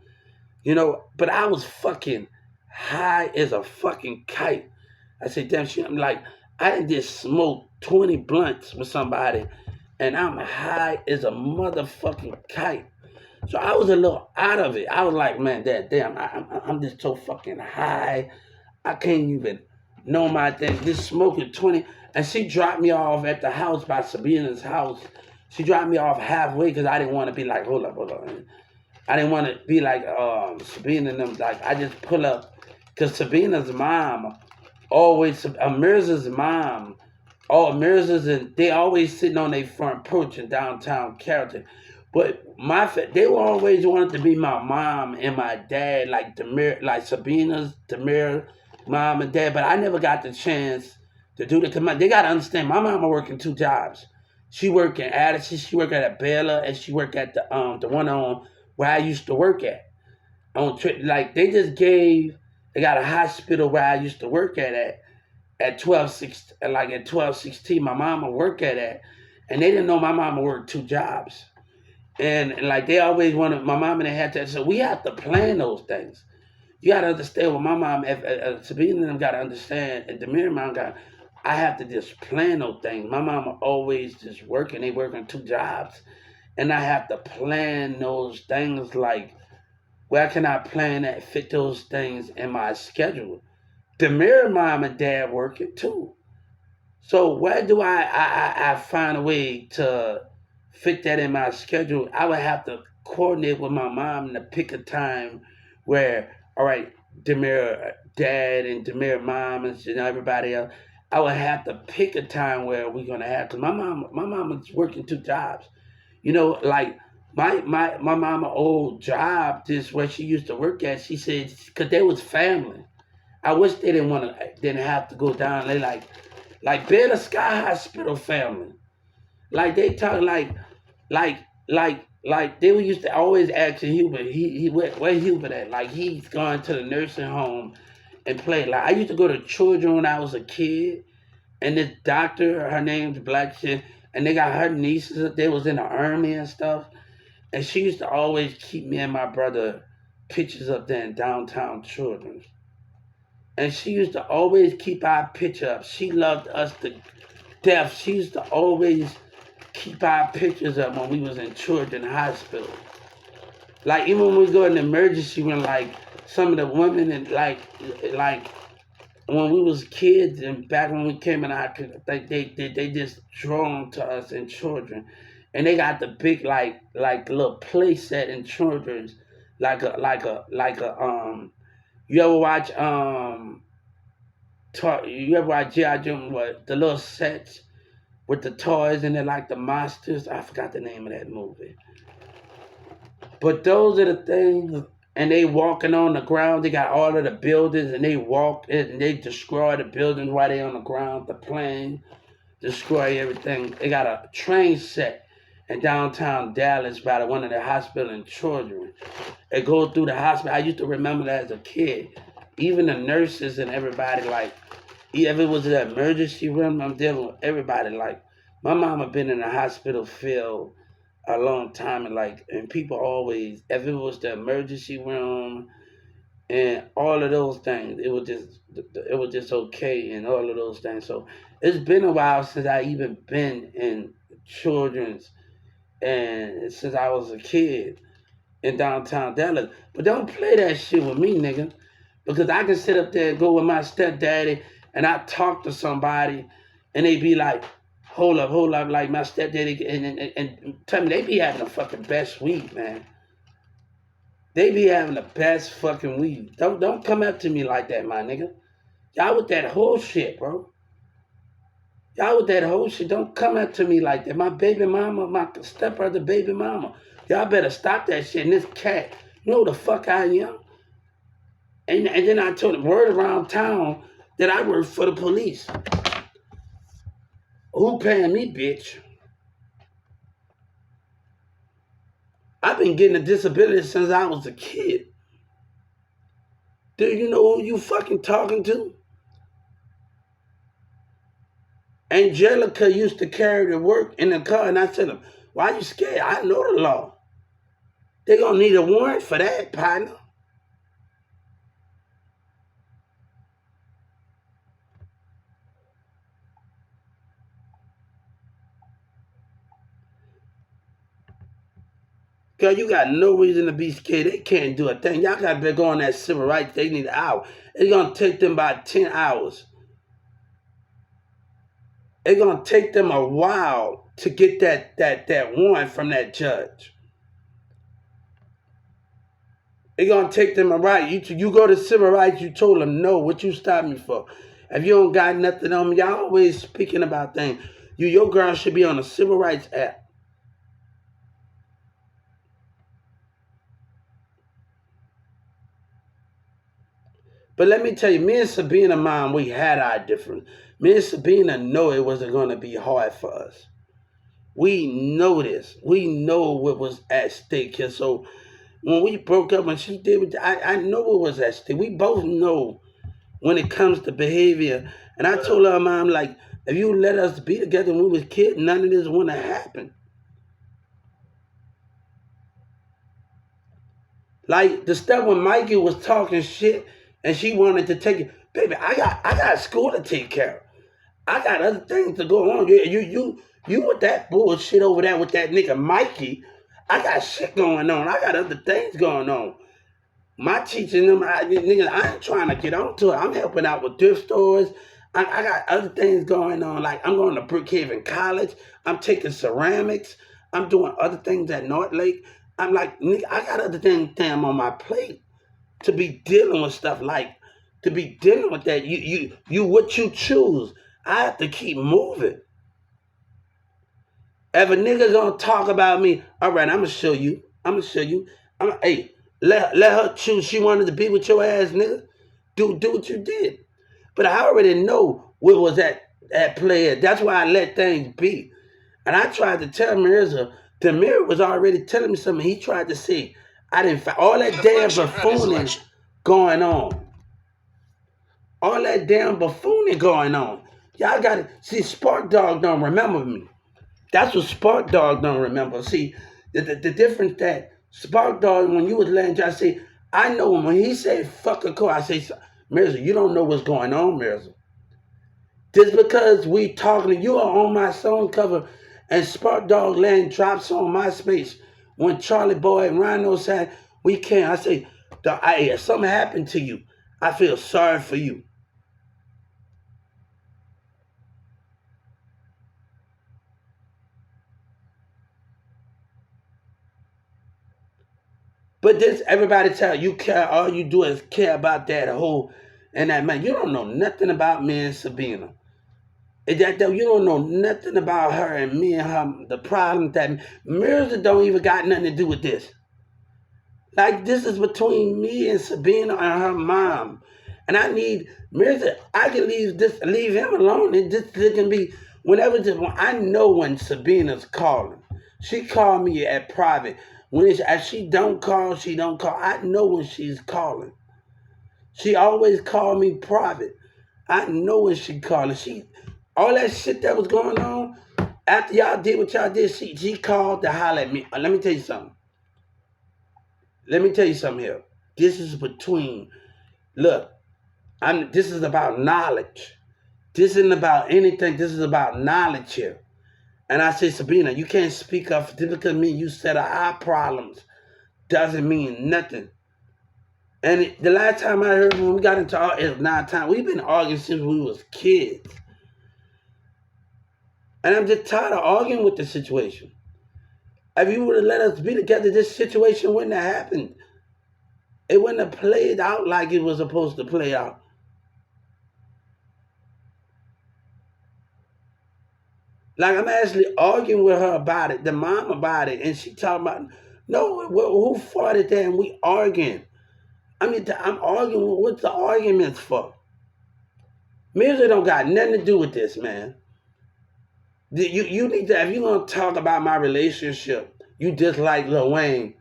But I was fucking high as a fucking kite. I said, damn, I'm like, I done just smoked 20 blunts with somebody, and I'm high as a motherfucking kite. So I was a little out of it. I was like, man, damn, I'm just so fucking high. I can't even know my thing. Just smoking 20. And she dropped me off at the house by Sabina's house. She dropped me off halfway because I didn't want to be like, hold up. I didn't want to be like Sabina and them. Like, I just pull up. Because Sabina's mom, Mirza's mom, Mirza's, and they always sitting on their front porch in downtown Carrollton. But they were always wanted to be my mom and my dad, like Sabina's, Demir, mom and dad. But I never got the chance to do that. Cause they got to understand, my mama working 2 jobs. She worked in Addison, she worked at a Baylor, and she worked at the one on where I used to work at. Like they got a hospital where I used to work at 1216. My mama worked at that, and they didn't know my mama worked 2 jobs. And like they always wanted my mom and they had to. So we have to plan those things. You got to understand what my mom, Sabina and them got to understand, and Demir mom I have to just plan those things. My mama always just working. They working 2 jobs, and I have to plan those things. Like, where can I plan that fit those things in my schedule? Demir mom and dad working too. So where do I find a way to fit that in my schedule? I would have to coordinate with my mom to pick a time where, all right, Demir dad and Demir mom and everybody else, I would have to pick a time where we're gonna have. Cause my mom was working two jobs. Like my mama old job, this where she used to work at. She said because they was family. I wish they didn't have to go down. They like Bear Sky Hospital family. Like they talk like like they used to always ask Hubert. He where Hubert at? Like he's gone to the nursing home and play. Like I used to go to children when I was a kid, and this doctor, her name's Black shit, and they got her nieces. They was in the army and stuff, and she used to always keep me and my brother pictures up there in downtown Children's. And she used to always keep our picture up. She loved us to death. She used to always keep our pictures up when we was in children's hospital. Like even when we go in the emergency room, like some of the women and like when we was kids and back when we came in our they just drawn to us in children. And they got the big like little play set in children's like a you ever watch you ever watch G.I. Joe, what the little sets with the toys and they're like the monsters? I forgot the name of that movie. But those are the things, and they walking on the ground. They got all of the buildings, and they walk and they destroy the buildings while they on the ground. The plane destroy everything. They got a train set in downtown Dallas by one of the hospital and children. It goes through the hospital. I used to remember that as a kid. Even the nurses and everybody, like, if it was an emergency room, I'm dealing with everybody. Like, my mama been in the hospital field a long time, and people always, if it was the emergency room and all of those things, it was just okay and all of those things. So it's been a while since I even been in children's and since I was a kid in downtown Dallas. But don't play that shit with me, nigga. Because I can sit up there and go with my stepdaddy and I talk to somebody and they be like, hold up, like my stepdaddy and tell me they be having the fucking best weed, man. They be having the best fucking weed. Don't come up to me like that, my nigga. Y'all with that whole shit, bro. Y'all with that whole shit. Don't come up to me like that. My baby mama, my stepbrother baby mama. Y'all better stop that shit. And this cat, you know who the fuck I am? And then I told him word around town that I work for the police. Who paying me, bitch? I've been getting a disability since I was a kid. Do you know who you fucking talking to? Angelica used to carry to work in the car, and I said, why you scared? I know the law. They gonna need a warrant for that, partner. Girl, you got no reason to be scared. They can't do a thing. Y'all got to go on that civil rights. They need an hour. It's going to take them about 10 hours. It's going to take them a while to get that warrant from that judge. It's going to take them a while. You go to civil rights, you told them, no, what you stop me for? If you don't got nothing on me, y'all always speaking about things. Your girl should be on the civil rights act. But let me tell you, me and Sabina, mom, we had our difference. Me and Sabina know it wasn't going to be hard for us. We know this. We know what was at stake here. So when we broke up, when she did, I know what was at stake. We both know when it comes to behavior. And I told her, mom, like, if you let us be together when we was kids, none of this wouldn't have happened. Like the stuff when Mikey was talking shit and she wanted to take it. Baby, I got school to take care of. I got other things to go on. You with that bullshit over there with that nigga Mikey. I got shit going on. I got other things going on. My teaching them, niggas, I ain't trying to get onto it. I'm helping out with thrift stores. I got other things going on. Like I'm going to Brookhaven College. I'm taking ceramics. I'm doing other things at North Lake. I'm like, nigga, I got other things damn on my plate to be dealing with stuff like to be dealing with that. You what you choose. I have to keep moving. If a nigga gonna talk about me, all right, I'm gonna show you. I'm gonna show you. Hey, let her choose. She wanted to be with your ass, nigga. Do what you did. But I already know what was at play. That's why I let things be. And I tried to tell Mirza. Demir was already telling me something. He tried to say I didn't find all that damn buffooning going on. All that damn buffooning going on. Y'all got to see. Spark Dog don't remember me. That's what Spark Dog don't remember. See, the difference that Spark Dog, when you was letting I say, I know him. When he said, fuck a car, I say, Mirza, you don't know what's going on, Mirza. Just because we talking to you are on my song cover and Spark Dog Land drops on my space when Charlie Boy and Rhino said, we can't. I say, if something happened to you, I feel sorry for you. But this, everybody tell you care, all you do is care about that whole and that man. You don't know nothing about me and Sabina. You don't know nothing about her and me and her. The problem that Mirza don't even got nothing to do with this. Like this is between me and Sabina and her mom. And I need Mirza. I can leave him alone. And this can be whenever. I know when Sabina's calling. She called me at private. If she don't call, she don't call. I know when she's calling. She always called me private. I know when she calling. All that shit that was going on after y'all did what y'all did. She called to holler at me. Let me tell you something. Let me tell you something here. This is between. Look, This is about knowledge. This isn't about anything. This is about knowledge here. And I say, Sabina, you can't speak up just because me and you set our problems doesn't mean nothing. And the last time I heard when we got into arguing, 9 times, we've been arguing since we was kids. And I'm just tired of arguing with the situation. If you would have let us be together, this situation wouldn't have happened. It wouldn't have played out like it was supposed to play out. Like I'm actually arguing with her about it, the mom about it, and she talking about, no, who fought it there and we arguing. I mean, I'm arguing, what's the arguments for? Music don't got nothing to do with this, man. You need to, if you're going to talk about my relationship, you dislike Lil Wayne,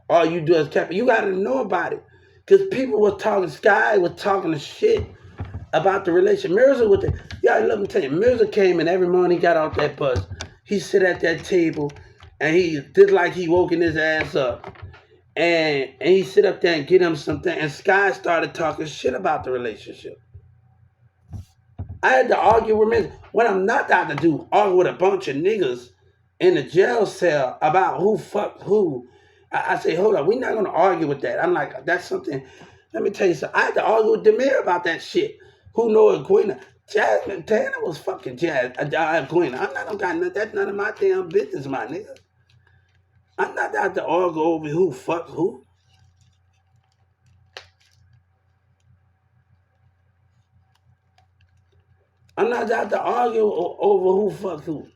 all you do is cap, you got to know about it. Because people was talking, Sky was talking the shit about the relationship. Mirza with the, y'all let me tell you, Mirza came and every morning he got off that bus. He sit at that table and he did like he woken his ass up. And he sit up there and get him something. And Sky started talking shit about the relationship. I had to argue with Mirza. What I'm not about to do, argue with a bunch of niggas in the jail cell about who fucked who. I say, hold on, we're not going to argue with that. I'm like, that's something. Let me tell you something. I had to argue with Demir about that shit. Who know it, Gwen? Jasmine Tanner was fucking Gwen. I'm not got nothing. That's none of my damn business, my nigga. I'm not out to argue over who fuck who. I'm not out to argue over who fuck who.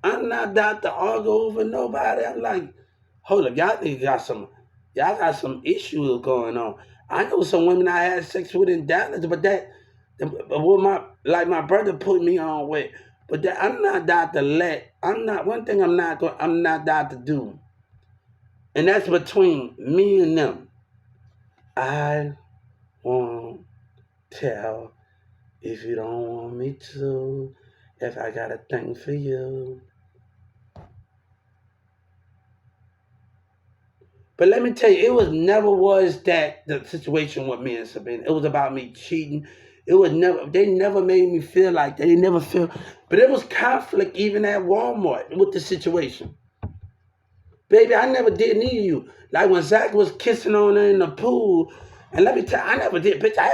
I'm not out to argue over nobody. I'm like, hold up, y'all got some issues going on. I know some women I had sex with in Dallas, but my brother put me on with. But that I'm not out to one thing I'm not out to do. And that's between me and them. I won't tell if you don't want me to, if I got a thing for you. But let me tell you, it was never was that the situation with me and Sabina. It was about me cheating. It was never, they never made me feel like that. They never feel, but it was conflict even at Walmart with the situation. Baby, I never did need you. Like when Zach was kissing on her in the pool, and let me tell you, I never did, bitch. I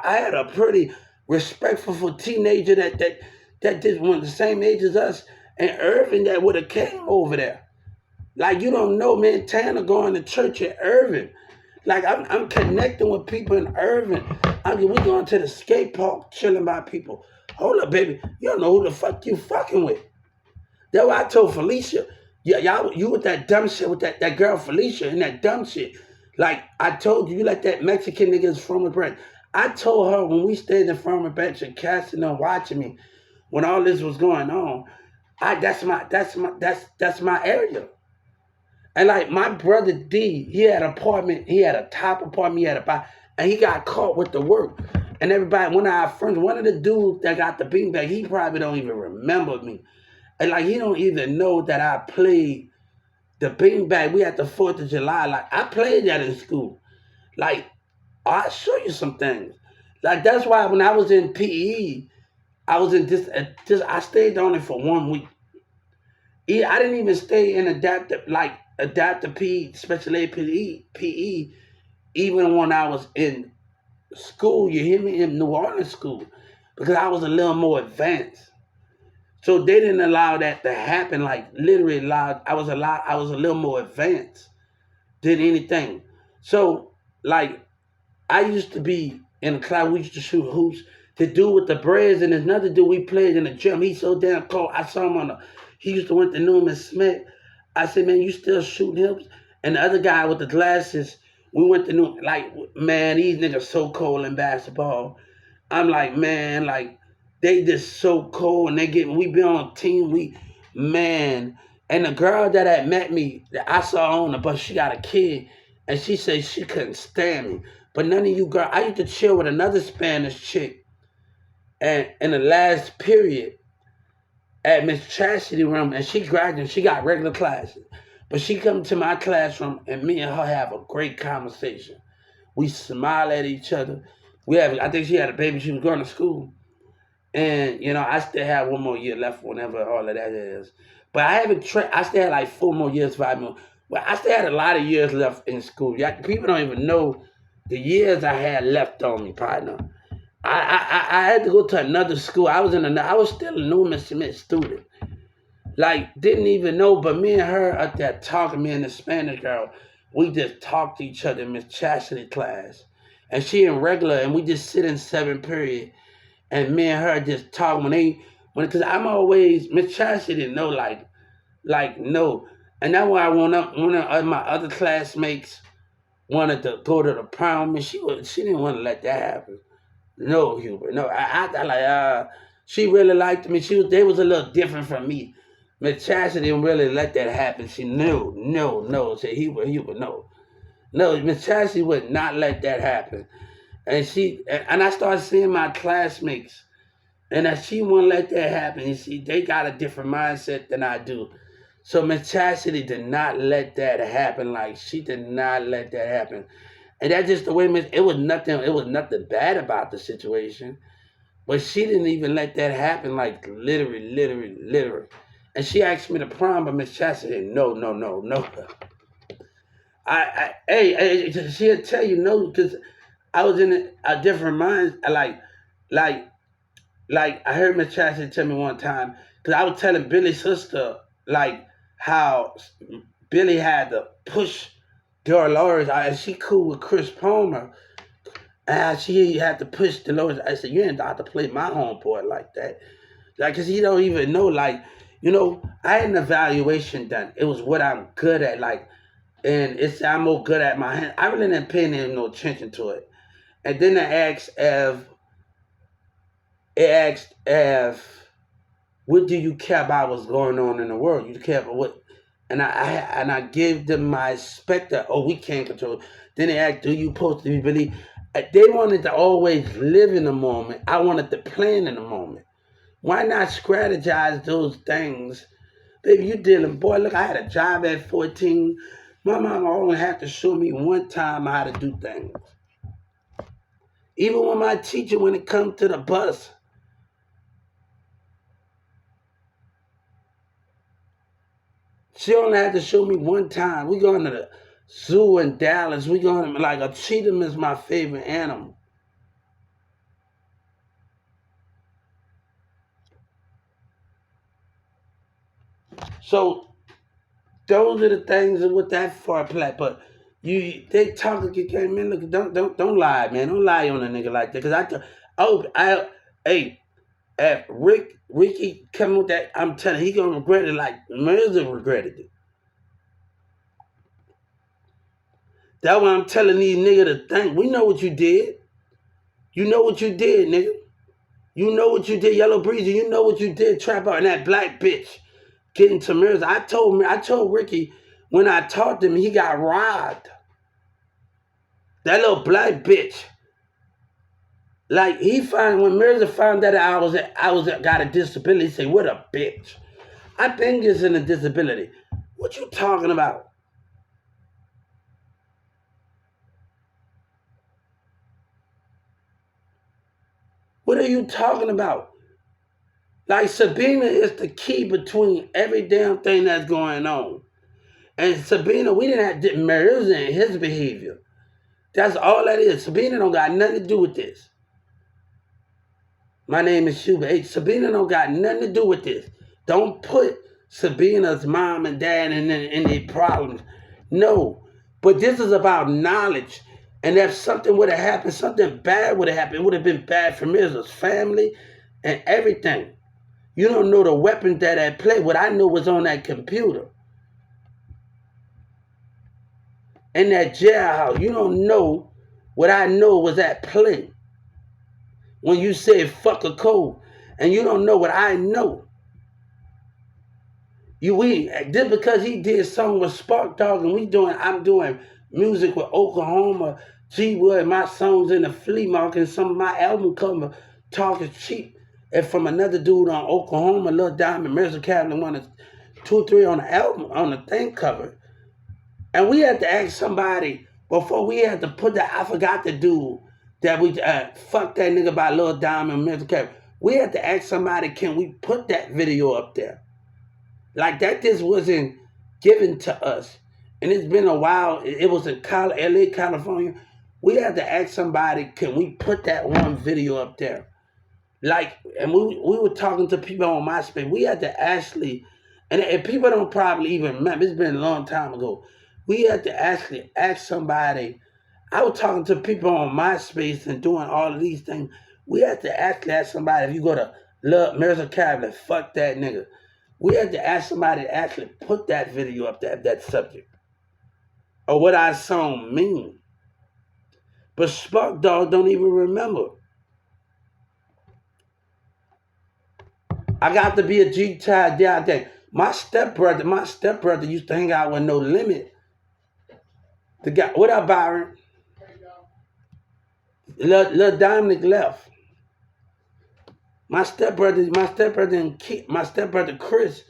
had a pretty respectful teenager that did one the same age as us, and Irvin that would have came over there. Like you don't know, man. Tanner going to church in Irving. Like I'm connecting with people in Irving. I mean, we going to the skate park, chilling by people. Hold up, baby. You don't know who the fuck you fucking with. That's why I told Felicia, yeah, y'all, you with that dumb shit with that girl Felicia and that dumb shit. Like I told you, you like that Mexican niggas from the branch. I told her when we stayed in Farmer Bench and casting and watching me when all this was going on. That's my area. And like my brother D, he had an apartment, he had a top apartment, he had a buy, and he got caught with the work. And everybody, one of our friends, one of the dudes that got the beanbag, he probably don't even remember me. And like he don't even know that I played the beanbag. We had the 4th of July. Like I played that in school. Like I'll show you some things. Like that's why when I was in PE, I was in this I stayed on it for 1 week. I didn't even stay in adaptive PE, special ed PE, even when I was in school, you hear me, in New Orleans school, because I was a little more advanced. So they didn't allow that to happen. Like literally allowed. I was a little more advanced than anything. So like I used to be in the class. We used to shoot hoops. The dude with the braids and another dude we played in the gym. He's so damn cold. I saw him on the. He used to went to Newman Smith. I said, man, you still shooting hoops? And the other guy with the glasses, we went to New. Like man, these niggas so cold in basketball. I'm like, man, like they just so cold and they get we be on a team, we man. And the girl that had met me, that I saw on the bus, she got a kid, and she said she couldn't stand me. But none of you girl, I used to chill with another Spanish chick, and in the last period at Miss Chastity room, and she graduated, she got regular classes. But she come to my classroom and me and her have a great conversation. We smile at each other. I think she had a baby, she was going to school. And I still have 1 more year left, whenever all of that is. But I haven't. I still had like 4 more years, 5 more. But I still had a lot of years left in school. Yeah, people don't even know the years I had left on me, partner. I had to go to another school. I was still a Newman Smith student. Like didn't even know, but me and her up there talking. Me and the Spanish girl, we just talked to each other in Miss Chastity class, and she in regular, and we just sit in 7th period and me and her just talk because I'm always Miss Chastity didn't know like no, and that's why one of my other classmates wanted to go to the prom and she didn't want to let that happen. No, Hubert, no, I like she really liked me. They was a little different from me. Miss Chastity didn't really let that happen. She knew, no, said Hubert, no. No, Miss Chastity would not let that happen. And I started seeing my classmates and that she won't let that happen. You see, they got a different mindset than I do. So Miss Chastity did not let that happen. Like she did not let that happen. And that's just the way it was nothing bad about the situation. But she didn't even let that happen, like literally. And she asked me to prom, but Miss Chastity, no. She'll tell you no, because I was in a different mind. Like like I heard Miss Chastity tell me one time because I was telling Billy's sister like how Billy had to push Dolores out, and she cool with Chris Palmer, and how she had to push Dolores. I said, you ain't got to play my homeboy like that, like because he don't even know. Like I had an evaluation done. It was what I'm good at, like, and it's I'm more good at my hand. I really didn't pay no attention to it, and then it asked if what do you care about what's going on in the world? You care about what? And I gave them my specter. Oh, we can't control it. Then they asked, do you supposed to be believe? They wanted to always live in the moment. I wanted to plan in the moment. Why not strategize those things? Baby, you dealing, boy, look, I had a job at 14. My mama only had to show me one time how to do things. Even when my teacher, when it comes to the bus, she only had to show me one time. We going to the zoo in Dallas. We going to, like, a cheetah is my favorite animal. So those are the things with that foreplay. But they talk you came in. Look, don't lie, man. Don't lie on a nigga like that. Cause hey, Ricky coming with that. I'm telling you, he gonna regret it like Mirza regretted it. That's why I'm telling these niggas to think. We know what you did. You know what you did, nigga. You know what you did, Yellow Breezy. You know what you did, Trap Out and that black bitch getting to Mirza. I told Ricky when I talked to him, he got robbed. That little black bitch. Like when Mirza found that I was got a disability, he said, "What a bitch." I think it's in a disability. What you talking about? What are you talking about? Like Sabina is the key between every damn thing that's going on. And Sabina, we didn't have Mirza and his behavior. That's all that is. Sabina don't got nothing to do with this. My name is Shuba. Hey, Sabina don't got nothing to do with this. Don't put Sabina's mom and dad in their problems. No. But this is about knowledge. And if something would have happened, something bad would have happened, it would have been bad for Mirza's family and everything. You don't know the weapons that at play. What I know was on that computer. In that jailhouse. You don't know what I know was at play. When you say fuck a code. And you don't know what I know. Just because he did something with Spark Dog and I'm doing music with Oklahoma, G Wood, my songs in the flea market, and some of my album cover talking cheap. And from another dude on Oklahoma, Lil Diamond, Mirza Cabinet, one of 2 or 3 on the album, on the thing cover. And we had to ask somebody before we had to put that, I forgot the dude that we fuck that nigga by Lil Diamond, Mirza Cabinet. We had to ask somebody, can we put that video up there? Like that just wasn't given to us. And it's been a while. It was in LA, California. We had to ask somebody, can we put that one video up there? Like, and we were talking to people on MySpace. We had to actually, and people don't probably even remember, it's been a long time ago. We had to actually ask somebody. I was talking to people on MySpace and doing all of these things. We had to actually ask somebody, if you go to Love Mirza Cabinet, fuck that nigga. We had to ask somebody to actually put that video up there, that subject. Or what our song mean. But Spark Dog don't even remember. I got to be a G-Tide down there. My stepbrother used to hang out with No Limit. The guy, what up, Byron? Lil Dominic left. My stepbrother Chris,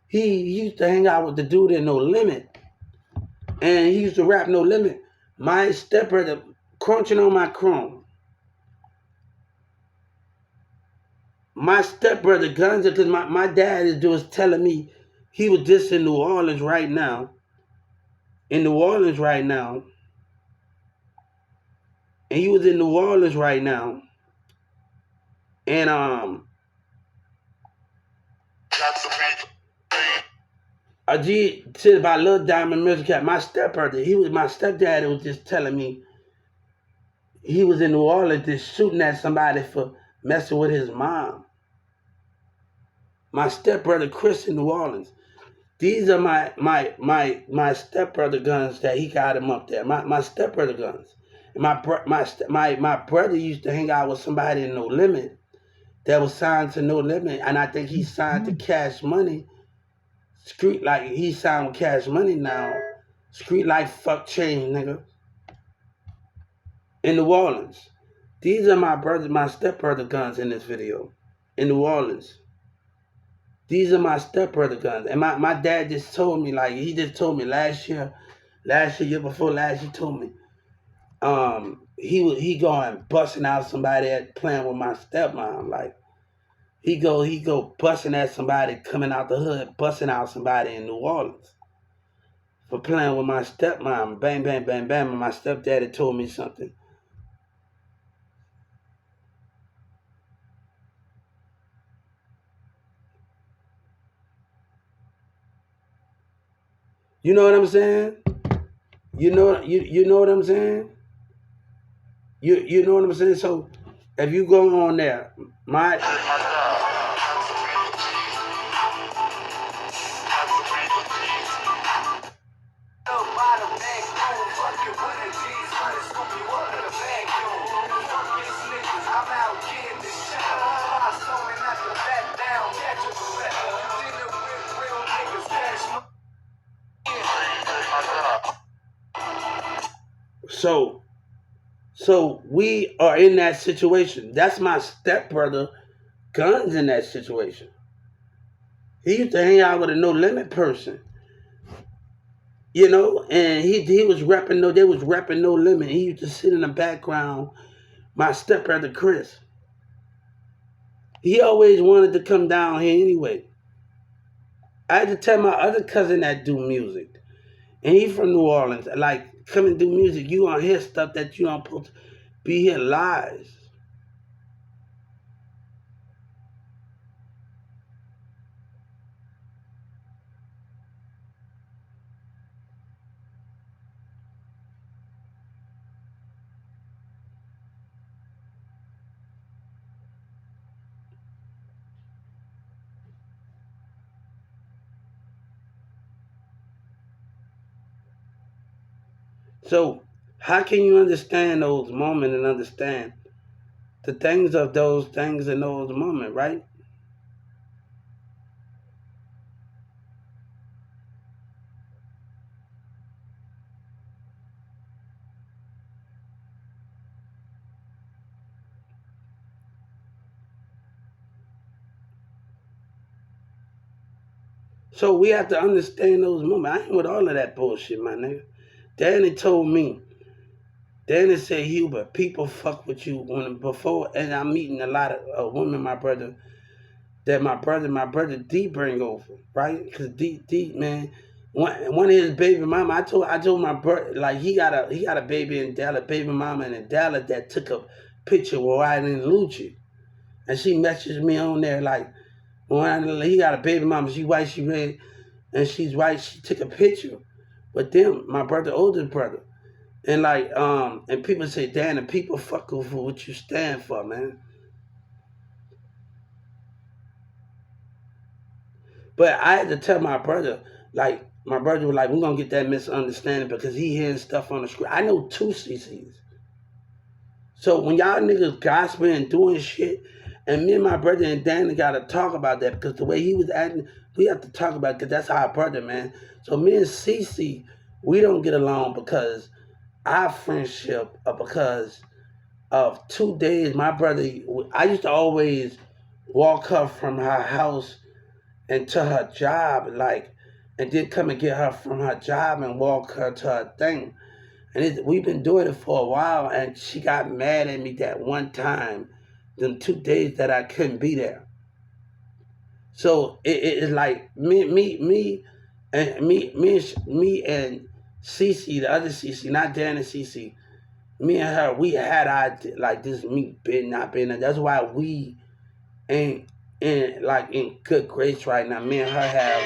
he used to hang out with the dude in No Limit. And he used to rap No Limit. My stepbrother crunching on my chrome. My stepbrother Guns, because my dad was telling me he was just in New Orleans right now. In New Orleans right now. And he was in New Orleans right now. And I said about Lil Diamond Music Cat. My stepdad was just telling me he was in New Orleans just shooting at somebody for messing with his mom. My stepbrother Chris in New Orleans. These are my stepbrother guns that he got him up there. My stepbrother guns. And my brother used to hang out with somebody in No Limit that was signed to No Limit, and I think he signed to Cash Money. Street like he signed with Cash Money now. Street like fuck change, nigga. In New Orleans. These are my stepbrother guns in this video. In New Orleans. These are my stepbrother guns. And my dad just told me, like, he just told me year before last, he told me, he going busting out somebody at playing with my stepmom. Like, he go busting at somebody coming out the hood, busting out somebody in New Orleans for playing with my stepmom. Bang, bang, bang, bang. And my stepdaddy told me something. You know what I'm saying? You know what I'm saying? You know what I'm saying? So if you go on there, my so so we are in that situation. That's my stepbrother. Guns in that situation. He used to hang out with a no limit person, and he was repping no. They was repping no limit. He used to sit in the background. My stepbrother Chris. He always wanted to come down here anyway. I had to tell my other cousin that do music, and he from New Orleans. Like, come and do music. You gonna hear stuff that you don't supposed to be here lies. So how can you understand those moments and understand the things of those things in those moments, right? So we have to understand those moments. I ain't with all of that bullshit, my nigga. Danny told me. Danny said, Hubert, people fuck with you when before, and I'm meeting a lot of women, my brother, that my brother D bring over, right? Cause D man, one of his baby mama, I told my brother, like, he got a baby in Dallas, baby mama in Dallas that took a picture while riding in Lucci, and she messaged me on there like, he got a baby mama, she white, she red, and she's white. She took a picture with them, my brother, oldest brother, and like, and people say, damn, the people fuck with what you stand for, man. But I had to tell my brother, like, my brother was like, we're gonna get that misunderstanding because he hearing stuff on the screen. I know two CCs. So when y'all niggas gossiping and doing shit, and me and my brother and Danny gotta talk about that because the way he was acting, we have to talk about it because that's our brother, man. So me and CC, we don't get along because our friendship, or because of 2 days, my brother, I used to always walk her from her house and to her job, like, and then come and get her from her job and walk her to her thing. And we've been doing it for a while, and she got mad at me that one time, them 2 days that I couldn't be there. So it's like me and Cece, the other Cece, not Dan and Cece, me and her, we had our like this meet been not been. That's why we ain't in good grace right now. Me and her have.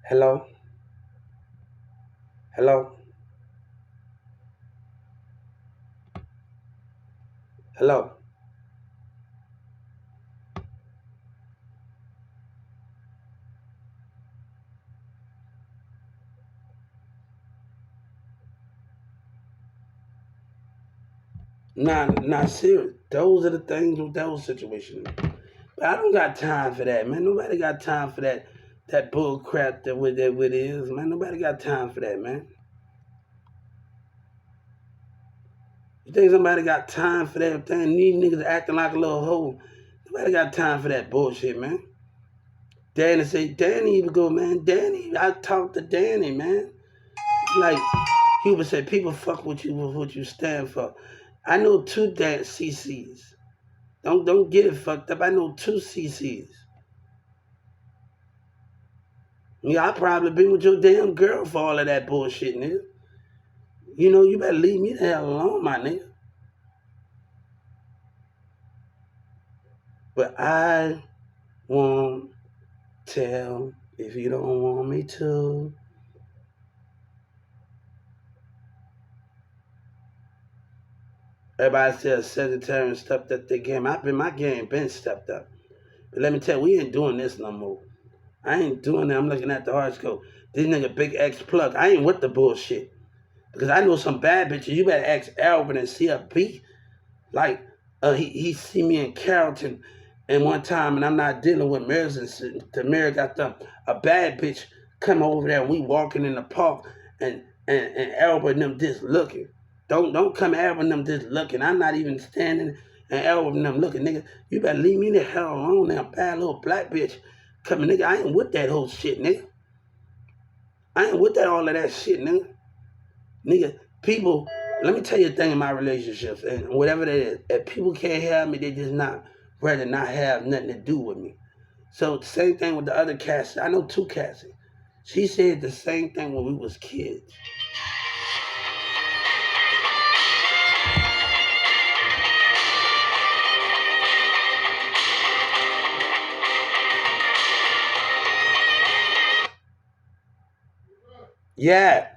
Hello, hello, hello. Not serious. Those are the things with those situations. But I don't got time for that, man. Nobody got time for that bull crap that is, man. Nobody got time for that, man. You think somebody got time for that thing? These niggas acting like a little hoe. Nobody got time for that bullshit, man. Danny say, Danny even go, man. Danny, I talked to Danny, man. Like, he would say, people fuck with you with what you stand for. I know two Dan CCs. Don't get it fucked up. I know two CCs. Yeah, I probably been with your damn girl for all of that bullshit, nigga. You know, you better leave me the hell alone, my nigga. But I won't tell if you don't want me to. Everybody says Sagittarius stepped up their game. My game been stepped up. But let me tell you, we ain't doing this no more. I ain't doing that. I'm looking at the horoscope. This nigga Big X plug. I ain't with the bullshit. Because I know some bad bitches. You better ask Alvin and see a beat. Like, he see me in Carrollton and one time, and I'm not dealing with mirrors, and the mirror got a bad bitch come over there, and we walking in the park, and Albert and them just looking. Don't come Albert and them just looking. I'm not even standing, and Albert and them looking, nigga. You better leave me the hell alone. Now, bad little black bitch coming, nigga. I ain't with that whole shit, nigga. I ain't with that all of that shit, nigga. Nigga, people, let me tell you a thing in my relationships, and whatever that is, if people can't have me, they just not rather not have nothing to do with me. So the same thing with the other Cassie. I know two Cassie. She said the same thing when we was kids. Yeah.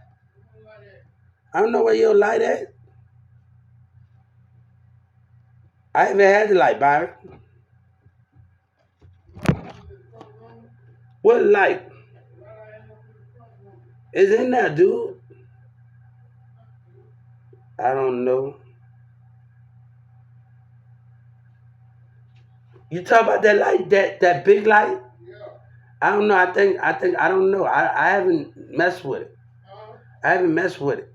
I don't know where your light at. I haven't had the light, Byron. What light? Is in there, dude? I don't know. You talk about that light, that big light? I don't know. I think I don't know. I haven't messed with it. I haven't messed with it.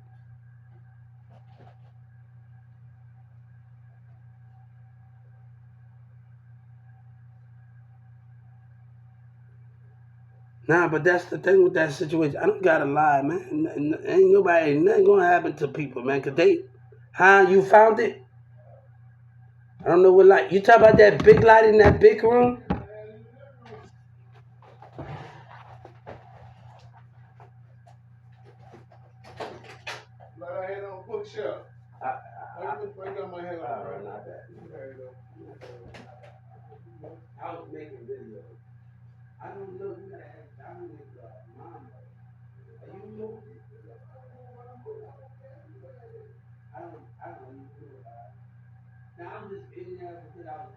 Nah, but that's the thing with that situation. I don't gotta lie, man. Ain't nothing gonna happen to people, man. Cause they, how you found it? I don't know what light. You talk about that big light in that big room? Let her head on bookshelf. I got my head on. Right, not that. There you go. I was making videos. I don't know. You gotta ask Dominic, mom. Are you moving? I don't even know. Now I'm just in there because I was